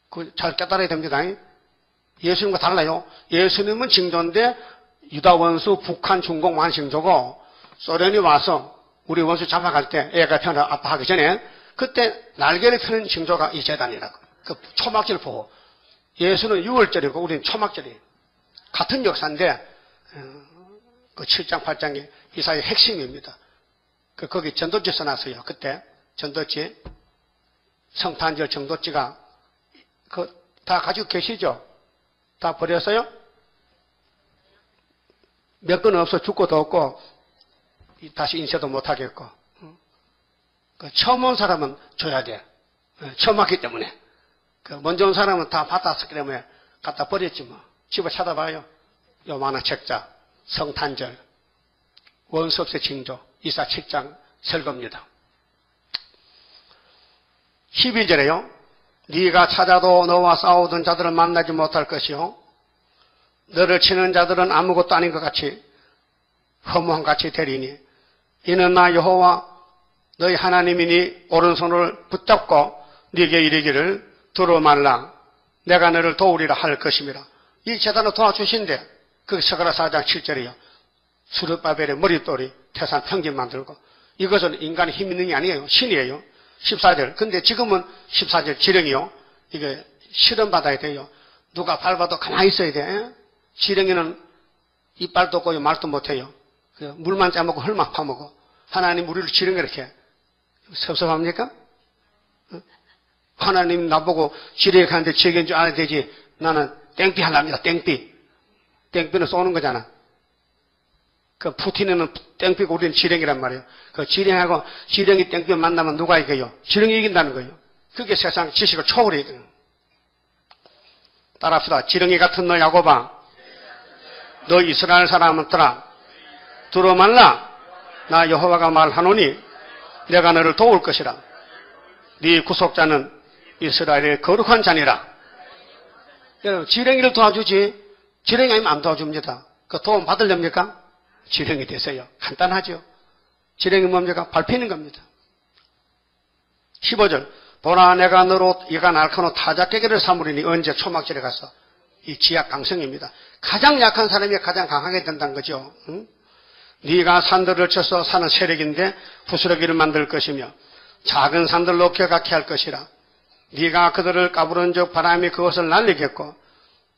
그 잘 깨달아야 됩니다. 예수님과 달라요. 예수님은 징조인데 유다 원수 북한 중공 왕 징조고 소련이 와서 우리 원수 잡아갈 때 애가 태어나 아파하기 전에 그때 날개를 펴는 징조가 이 제단이라고. 그 초막절 보호. 예수는 6월절이고 우리는 초막절이에요. 같은 역사인데 그 7장 8장이 이사의 핵심입니다. 거기 전도지 써놨어요. 그때 전도지 성탄절 전도지가 다 가지고 계시죠? 다 버렸어요? 몇 건 없어 죽고도 없고 다시 인쇄도 못하겠고 처음 온 사람은 줘야 돼. 처음 왔기 때문에. 먼저 온 사람은 다 받았었기 때문에 갖다 버렸지 뭐. 집에 찾아봐요. 요만한 책자 성탄절 원수 없의 징조 이사 7장 설거입니다. 12절에요. 네가 찾아도 너와 싸우던 자들을 만나지 못할 것이요 너를 치는 자들은 아무것도 아닌 것 같이 허무한 같이 되리니 이는 나 여호와 너희 하나님이니 오른손을 붙잡고 네게 이르기를 두루 말라 내가 너를 도우리라 할 것임이라. 이 제단을 도와주신대. 그 스가랴 4장 7절이요. 수르바벨의 머릿돌이 태산 평진 만들고 이것은 인간의 힘 있는 게 아니에요. 신이에요. 14절. 근데 지금은 14절 지령이요. 이게 실험받아야 돼요. 누가 밟아도 가만히 있어야 돼. 지령이는 이빨도 없고 말도 못해요. 물만 짜먹고 흙만 파먹어. 하나님 우리를 지령이 이렇게 섭섭합니까? 하나님 나보고 지령이 가는데 지령인 줄 알아야 되지. 나는 땡삐 하랍니다. 땡삐. 땡삐는 쏘는 거잖아. 그 푸틴은 땡삐고 우리는 지령이란 말이에요. 그 지령하고 지령이 땡삐 만나면 누가 이겨요? 지령이 이긴다는 거예요. 그게 세상 지식을 초월해요. 따라합시다. 지렁이 같은 너 야곱아, 너 이스라엘 사람들아, 들어 말라. 나 여호와가 말하노니 내가 너를 도울 것이라. 네 구속자는 이스라엘의 거룩한 자니라. 여러분, 지렁이를 도와주지 지렁이 아니면 안 도와줍니다. 그 도움 받으렵니까? 지렁이 되세요. 간단하죠. 지렁이 뭡니까? 밟히는 겁니다. 15절. 보라 내가 너로 이가 날카노 타작깨기를 삼으리니 언제 초막절에 가서. 이 지약 강성입니다. 가장 약한 사람이 가장 강하게 된다는 거죠. 응? 네가 산들을 쳐서 사는 세력인데 부스러기를 만들 것이며 작은 산들 높여 갖게 할 것이라. 네가 그들을 까부른 적 바람이 그것을 날리겠고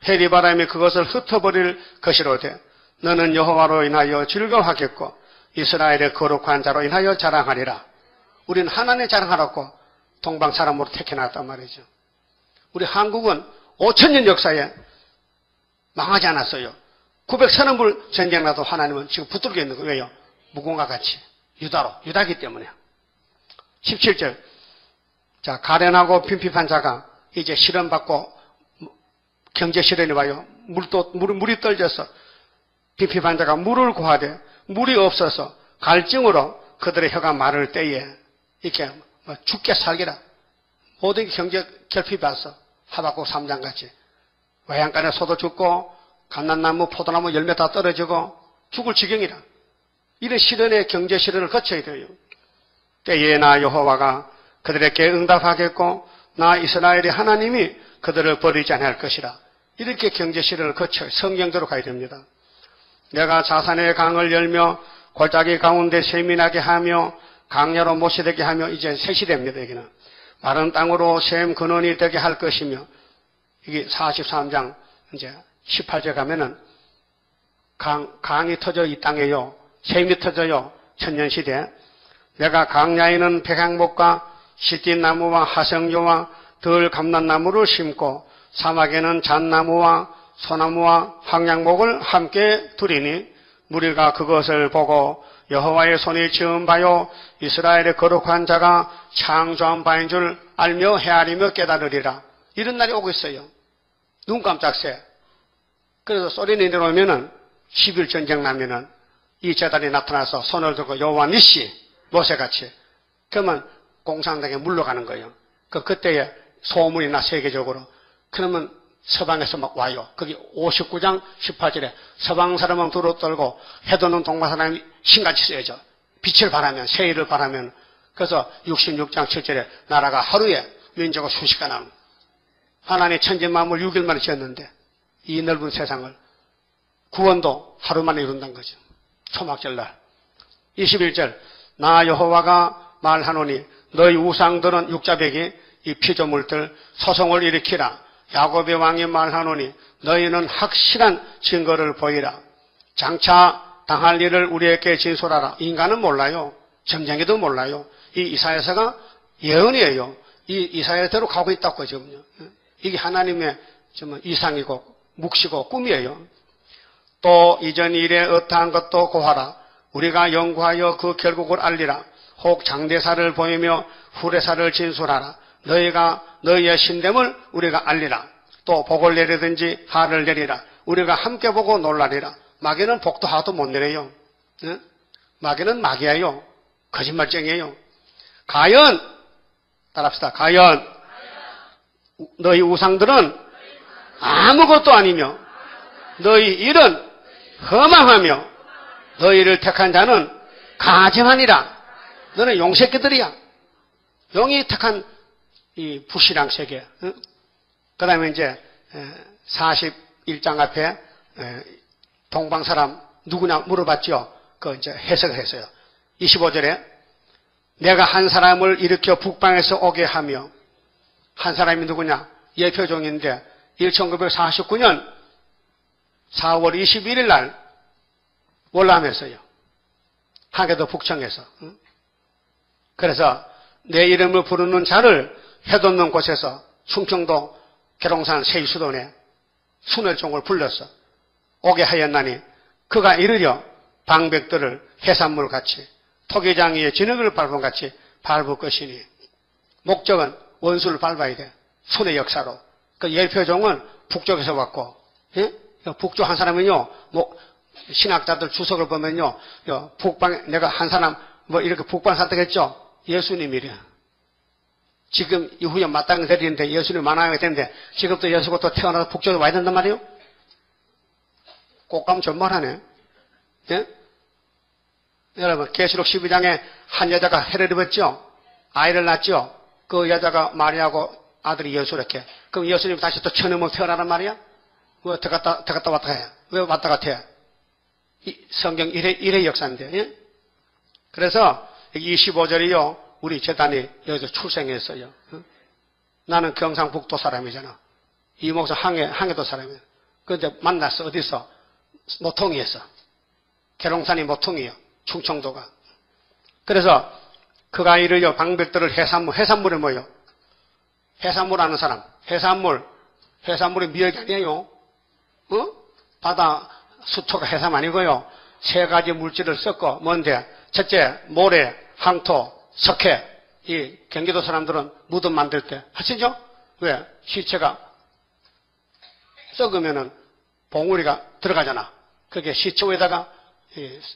해리바람이 그것을 흩어버릴 것이로되 너는 여호와로 인하여 즐거워하겠고 이스라엘의 거룩한 자로 인하여 자랑하리라. 우리는 하나님의 자랑하라고 동방 사람으로 택해놨단 말이죠. 우리 한국은 5,000년 역사에 망하지 않았어요. 930불 전쟁 나도 하나님은 지금 붙들고 있는 거예요. 왜요? 무공과 같이. 유다기 때문에. 17절. 자, 가련하고 빈핍한 자가 이제 실험받고 경제 실현이 와요. 물이 떨져서 빈핍한 자가 물을 구하되 물이 없어서 갈증으로 그들의 혀가 마를 때에 이렇게 죽게 살기라. 모든 게 경제 결핍이 왔어. 하박국 3장 같이. 외양간에 소도 죽고 감람나무, 포도나무 열매 다 떨어지고 죽을 지경이라. 이런 시련의 경제 시련을 거쳐야 돼요. 때에 나 여호와가 그들에게 응답하겠고 나 이스라엘의 하나님이 그들을 버리지 않을 것이라. 이렇게 경제 시련을 거쳐 성경대로 가야 됩니다. 내가 자산의 강을 열며 골짜기 가운데 세민하게 하며 강야로 못이되게 하며 이제 새 시대입니다. 여기는 마른 땅으로 샘 근원이 되게 할 것이며 이게 43장 이제 18절 가면은 강이 터져 이 땅에요. 샘이 터져요. 천년시대. 내가 강야에는 백향목과 시띠나무와 하성료와 덜 감난나무를 심고 사막에는 잣나무와 소나무와 황양목을 함께 두리니 무리가 그것을 보고 여호와의 손이 지은 바요 이스라엘의 거룩한 자가 창조한 바인 줄 알며 헤아리며 깨달으리라. 이런 날이 오고 있어요. 눈 깜짝새. 그래서 소리를 내려오면은 10일 전쟁 나면은 이 제단이 나타나서 손을 들고 여호와 니시 모세같이 그러면 공산당에 물러가는 거예요. 그때에 소문이 나 세계적으로. 그러면 서방에서 막 와요. 거기 59장 18절에 서방 사람은 두루 떨고 해도는 동방 사람이 신같이 쓰여져. 빛을 바라면 세일을 바라면. 그래서 66장 7절에 나라가 하루에 민족을 순식간 하는. 하나님 천지 만물 6일 만에 지었는데 이 넓은 세상을 구원도 하루 만에 이룬다는 거죠. 초막절날 21절 나 여호와가 말하노니 너희 우상들은 육자백이 이 피조물들 소송을 일으키라. 야곱의 왕이 말하노니 너희는 확실한 증거를 보이라. 장차 당할 일을 우리에게 진술하라. 인간은 몰라요. 점쟁이도 몰라요. 이 이사야서가 예언이에요. 이 이사야대로 가고 있다고 지금요. 이게 하나님의 이상이고 묵시고 꿈이에요. 또 이전 일에 어떠한 것도 고하라. 우리가 연구하여 그 결국을 알리라. 혹 장대사를 보이며 후레사를 진술하라. 너희가 너희의 신됨을 우리가 알리라. 또 복을 내리든지 하를 내리라. 우리가 함께 보고 놀라리라. 마귀는 복도 하도 못 내려요. 마귀는 마귀예요. 거짓말쟁이에요. 가연, 따라합시다. 가연, 너희 우상들은 아무것도 아니며 너희 일은 허망하며 너희를 택한 자는 가증하니라. 너는 용새끼들이야. 용이 택한 이 불신앙 세계. 그 다음에 이제 41장 앞에 동방 사람 누구냐 물어봤죠. 그 이제 해석을 했어요. 25절에 내가 한 사람을 일으켜 북방에서 오게 하며, 한 사람이 누구냐? 예표종인데 1949년 4월 21일 날 월남했어요. 하계도 북청에서. 그래서 내 이름을 부르는 자를 해돋는 곳에서 충청도 계룡산 세이수돈에 순회종을 불렀어. 오게 하였나니 그가 이르려 방백들을 해산물같이 토기장 위에 진흙을 밟은 같이 밟을 것이니, 목적은 원수를 밟아야 돼. 손의 역사로. 그 예표종은 북쪽에서 왔고, 예? 북쪽 한 사람은요, 신학자들 주석을 보면요, 북방에 내가 한 사람 이렇게 북방 선택했죠. 예수님이래. 지금 이후에 마땅히 되리는데 예수님 만나야 되는데 지금도 예수부터 태어나서 북쪽에 와야 된단 말이에요. 꽃감 전말하네. 예? 여러분, 계시록 12장에 한 여자가 해를 입었죠? 아이를 낳았죠? 그 여자가 마리아고 아들이 예수랬게. 그럼 예수님 다시 또 천음으로 태어나란 말이야? 왜 들어갔다 왔다 해? 왜 왔다 갔다 해? 성경 1회 역사인데, 예? 그래서 25절이요, 우리 재단이 여기서 출생했어요. 나는 경상북도 사람이잖아. 이 목사 항해도 사람이야. 그런데 만났어. 어디서? 모통이었어. 계룡산이 모통이요. 충청도가. 그래서 그가 이르려 방백들을 해산물에 뭐요? 해산물 아는 사람. 해산물이 미역이 아니에요. 바다 수초가 해삼 아니고요. 세 가지 물질을 섞어. 뭔데? 첫째, 모래, 항토, 석회. 이 경기도 사람들은 무덤 만들 때 하시죠? 왜? 시체가 썩으면은 봉우리가 들어가잖아. 그게 시체 위에다가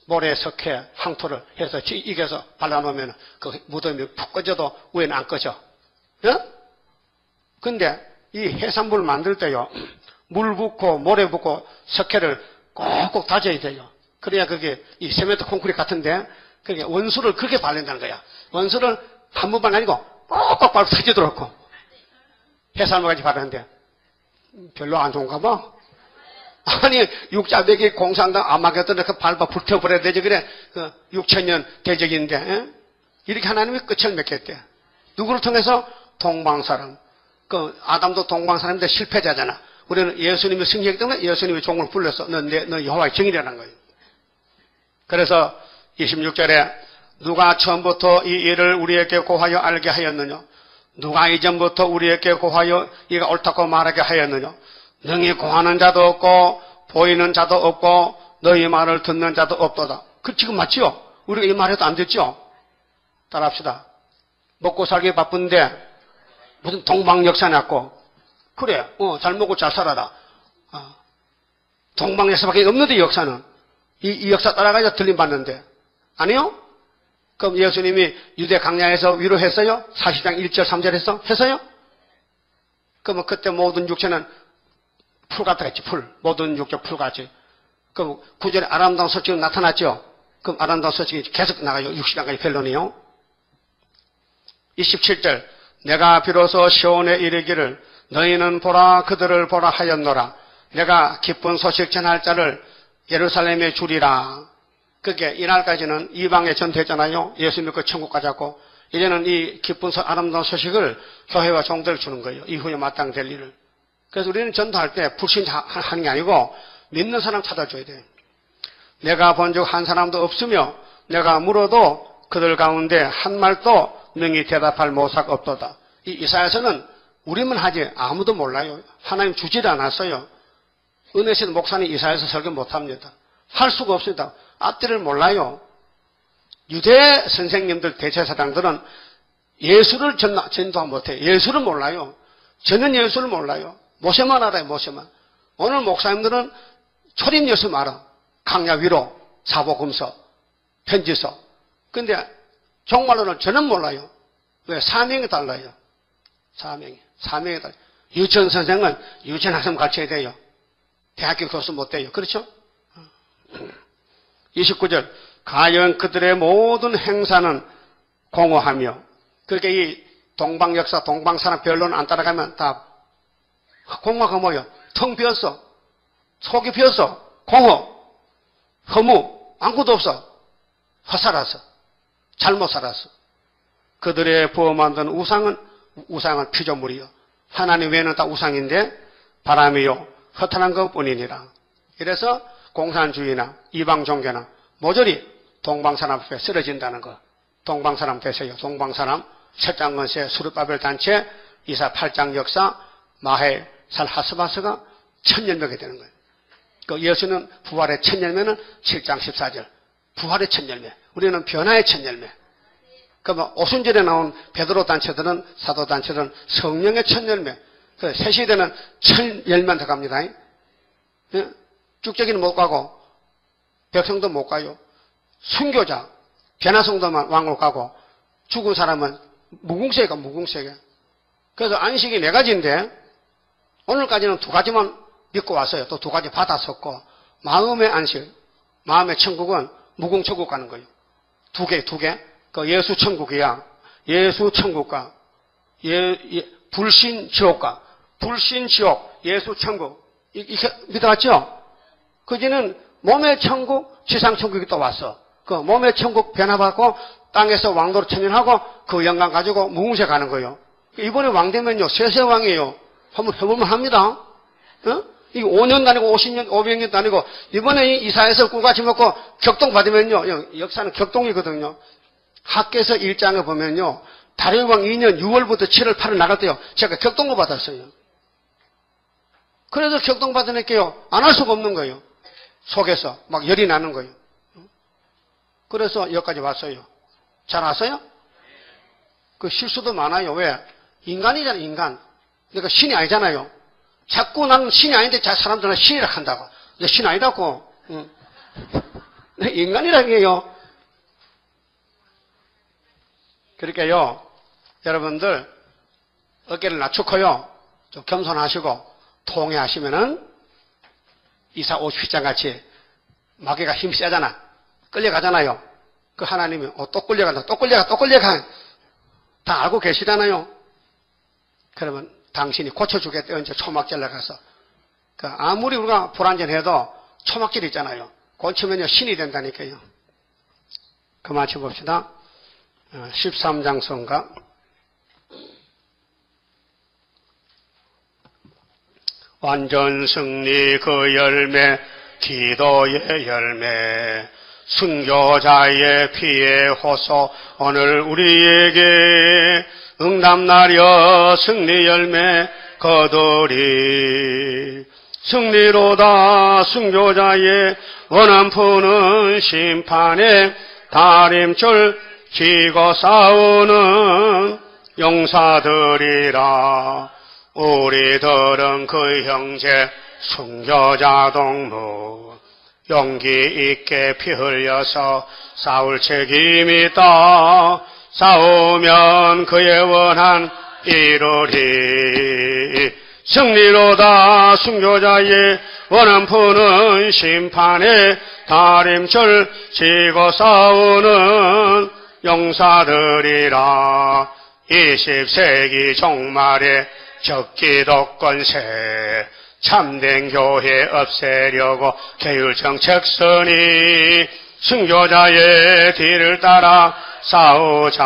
모래, 석회, 항토를 해서 이겨서 발라놓으면 그 무덤이 푹 꺼져도 위에는 안 꺼져. 예? 근데 이 해산물 만들 때요, 물 붓고 모래 붓고 석회를 꼭꼭 다져야 돼요. 그래야 그게 이 세멘트 콘크리트 같은데, 그게 원수를 그렇게 바른다는 거야. 원수를 한 번만 아니고 꼭꼭 밟고 터지도록 고 해산물까지 바르는데 별로 안 좋은가 봐. 아니, 육자백이 공산당 아마겟돈 이렇게 밟아 불태워버려야 되지. 그래, 6,000년 대적인데, 에? 이렇게 하나님이 끝을 맺겠대. 누구를 통해서? 동방사람. 아담도 동방사람인데 실패자잖아. 우리는 예수님이 승리했기 때문에 예수님이 종을 불러서 너 여호와의 증인이라는 거예요. 그래서 26절에 누가 처음부터 이 일을 우리에게 고하여 알게 하였느냐? 누가 이전부터 우리에게 고하여 이가 옳다고 말하게 하였느냐? 능히 고하는 자도 없고 보이는 자도 없고 너희 말을 듣는 자도 없도다. 그 지금 맞지요? 우리가 이 말해도 안 됐죠? 따라합시다. 먹고 살기 바쁜데 무슨 동방 역사 났고, 그래, 잘 먹고 잘 살아라. 동방 역사밖에 없는데 역사는 이 역사 따라가야 들림받는데 아니요? 그럼 예수님이 유대 강야에서 위로했어요? 40장 1절 3절 했어요? 그러면 그때 모든 육체는 풀 같았겠지, 풀. 모든 육적 풀같이. 그럼 9절에 아름다운 소식이 나타났죠? 그럼 아름다운 소식이 계속 나가요. 60장까지 펠론이요. 27절. 내가 비로소 시온에 이르기를 너희는 보라 그들을 보라 하였노라. 내가 기쁜 소식 전할 자를 예루살렘에 주리라. 그게 이날까지는 이방에 전도했잖아요. 예수 믿고 천국 가자고. 이제는 이 기쁜 아름다운 소식을 교회와 종들을 주는 거예요. 이후에 마땅될 일을. 그래서 우리는 전도할 때 불신하는 게 아니고 믿는 사람 찾아줘야 돼요. 내가 본 적 한 사람도 없으며 내가 물어도 그들 가운데 한 말도 능히 대답할 모사가 없도다. 이 이사야서는 우리만 하지 아무도 몰라요. 하나님 주지도 않았어요. 은혜신 목사님 이사야서 설교 못합니다. 할 수가 없습니다. 앞뒤를 몰라요. 유대 선생님들 대제사장들은 예수를 전도 못해요. 예수를 몰라요. 저는 예수를 몰라요. 모세만 알아요. 모세만. 오늘 목사님들은 초림 예수 알아. 강야 위로, 사복음서, 편지서. 근데 정말로는 저는 몰라요. 왜? 사명이 달라요. 사명이 달라요. 유치원 선생은 유치원 학생 가르쳐야 돼요. 대학교 교수 못 돼요. 그렇죠? 29절. 가연 그들의 모든 행사는 공허하며. 그렇게 이 동방 역사, 동방 사람 변론 안 따라가면 다 공허가 뭐예요? 텅 비었어. 속이 비었어. 공허. 허무. 아무것도 없어. 허살았어. 잘못 살았어. 그들의 부어 만든 우상은 피조물이요. 하나님 외에는 다 우상인데 바람이요. 허탄한 것뿐이니라. 이래서 공산주의나 이방 종교나 모조리 동방사람 앞에 쓰러진다는 거. 동방사람 되세요. 동방사람, 철장건세, 수르바벨 단체, 이사 8장 역사, 마해, 살하스바스가 천열매가 되는 거예요. 그 예수는 부활의 천열매는 7장 14절. 부활의 천열매. 우리는 변화의 천열매. 그러면 오순절에 나온 베드로 단체들은, 사도 단체들은 성령의 천열매. 그 새시대는 천열매만 더 갑니다. 쭉저기는 못 가고, 백성도 못 가요. 순교자, 변화성도만 왕으로 가고, 죽은 사람은 무궁세가 무궁세가. 그래서 안식이 4가지인데, 오늘까지는 2가지만 믿고 왔어요. 또 2가지 받았었고, 마음의 안식, 마음의 천국은 무궁천국 가는 거예요. 2개. 그 예수 천국이야. 예수 천국과, 불신 지옥과, 불신 지옥, 예수 천국. 이렇게 믿어왔죠? 그지는 몸의 천국, 지상 천국이 또 왔어. 그 몸의 천국 변화받고 땅에서 왕도로 천년하고 그 영광 가지고 무궁세 가는 거예요. 이번에 왕 되면요, 세세왕이에요. 한번 해보면 합니다. 어? 이게 5년 다니고 50년, 500년 다니고 이번에 이사에서 꿀같이 먹고 격동 받으면요, 역사는 격동이거든요. 학계에서 1장에 보면요, 다윗왕 2년 6월부터 7월 8월 나갈 때요, 제가 격동을 받았어요. 그래서 격동 받으니까요, 안 할 수가 없는 거예요. 속에서 막 열이 나는 거예요. 그래서 여기까지 왔어요. 잘 왔어요? 그 실수도 많아요. 왜? 인간이잖아요, 인간. 그러니까 신이 아니잖아요. 자꾸 나는 신이 아닌데 사람들은 신이라 한다고. 근데 신 아니라고. 인간이라는 게요. 그러니까요, 여러분들 어깨를 낮추고요, 좀 겸손하시고 통회하시면은 이사 57장 같이 마귀가 힘 세잖아. 끌려가잖아요. 그 하나님이 또 끌려간다. 또 끌려가. 다 알고 계시잖아요. 그러면 당신이 고쳐주겠다. 이제 초막절에 가서. 그 아무리 우리가 불안전해도 초막절 있잖아요. 고치면요 신이 된다니까요. 그만 쳐봅시다. 13장 성가. 완전 승리 그 열매, 기도의 열매, 순교자의 피의 호소, 오늘 우리에게 응답나려 승리 열매 거두리. 승리로다 순교자의 원한 푸는 심판에 다림줄 지고 싸우는 용사들이라. 우리들은 그 형제 순교자 동무 용기 있게 피 흘려서 싸울 책임이 있다. 싸우면 그의 원한 이루리. 승리로다 순교자의 원한 푸는 심판에 다림줄 지고 싸우는 용사들이라. 20세기 종말에 적기독권세 참된 교회 없애려고 계율정책 쓰니 순교자의 뒤를 따라 싸우자.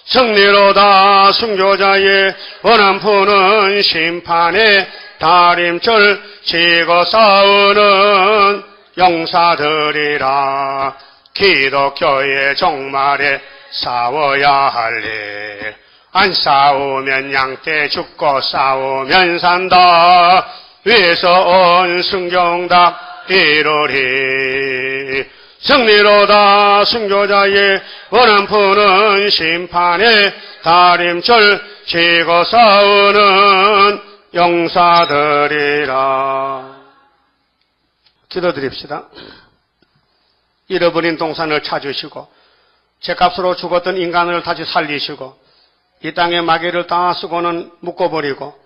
승리로다 순교자의 원한 푸는 심판에 다림줄 지고 싸우는 용사들이라. 기독교의 종말에 싸워야 할 일. 안 싸우면 양떼 죽고 싸우면 산다. 위에서 온 순교응답 이루리. 승리로다 순교자의 원한 푸는 심판에 다림줄 지고 싸우는 용사들이라. 기도드립시다. 잃어버린 동산을 찾으시고 죗값으로 죽었던 인간을 다시 살리시고 이 땅의 마귀를 다 쓰고는 묶어버리고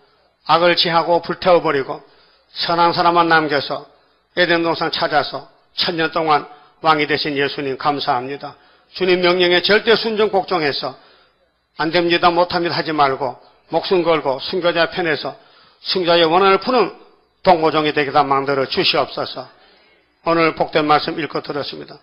악을 지하고 불태워버리고 선한 사람만 남겨서 에덴 동산 찾아서 1000년 동안 왕이 되신 예수님 감사합니다. 주님 명령에 절대 순종 복종해서 안됩니다 못합니다 하지 말고 목숨 걸고 순교자 편에서 순교자의 원한을 푸는 동고종이 되게 다 만들어 주시옵소서. 오늘 복된 말씀 읽고 들었습니다.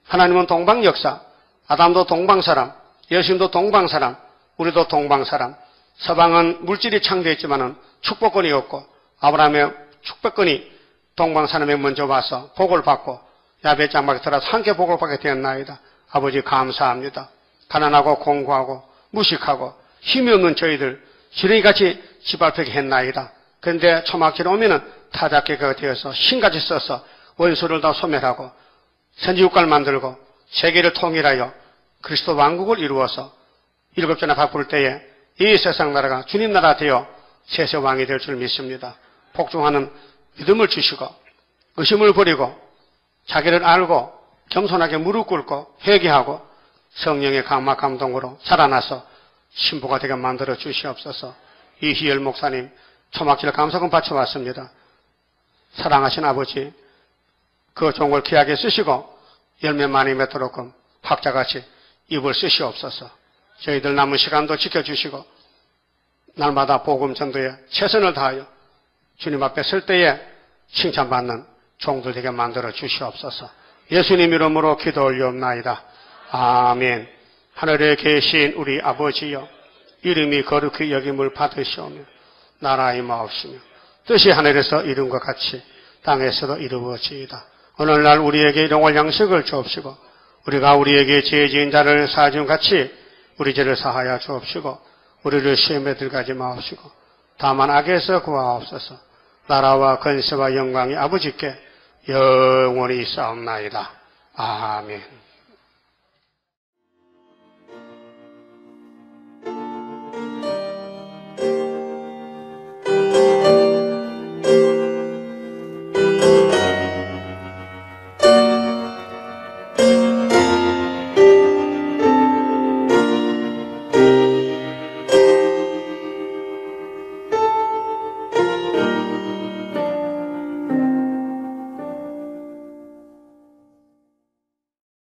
하나님은 동방역사, 아담도 동방사람, 예수님도 동방사람, 우리도 동방사람. 서방은 물질이 창조했지만은 축복권이 없고 아브라함의 축복권이 동방사람에 먼저 와서 복을 받고 야베 장막에 들어서 함께 복을 받게 되었나이다. 아버지 감사합니다. 가난하고 공고하고 무식하고 힘이 없는 저희들 지렁이같이 짓밟히게 했나이다. 그런데 초막기로 오면은 타작기가 되어서 신같이 써서 원수를 다 소멸하고 선지국가를 만들고 세계를 통일하여 그리스도 왕국을 이루어서 7전에 바꿀 때에 이 세상 나라가 주님 나라 되어 세세 왕이 될 줄 믿습니다. 복종하는 믿음을 주시고 의심을 버리고 자기를 알고 겸손하게 무릎 꿇고 회개하고 성령의 감화 감동으로 살아나서 신부가 되게 만들어 주시옵소서. 이희열 목사님 초막절 감사금 바쳐왔습니다. 사랑하신 아버지 그 종을 귀하게 쓰시고 열매 많이 맺도록 학자같이 입을 쓰시옵소서. 저희들 남은 시간도 지켜주시고 날마다 복음 전도에 최선을 다하여 주님 앞에 설 때에 칭찬받는 종들 되게 만들어 주시옵소서. 예수님 이름으로 기도 올리옵나이다. 아멘. 하늘에 계신 우리 아버지여, 이름이 거룩히 여김을 받으시오며 나라의 마옵시며 뜻이 하늘에서 이룬 것 같이 땅에서도 이루어지이다. 오늘날 우리에게 일용할 양식을 주옵시고 우리가 우리에게 죄 지은 자를 사하준 같이 우리 죄를 사하여 주옵시고 우리를 시험에 들어가지 마옵시고 다만 악에서 구하옵소서. 나라와 권세와 영광이 아버지께 영원히 있사옵나이다. 아멘.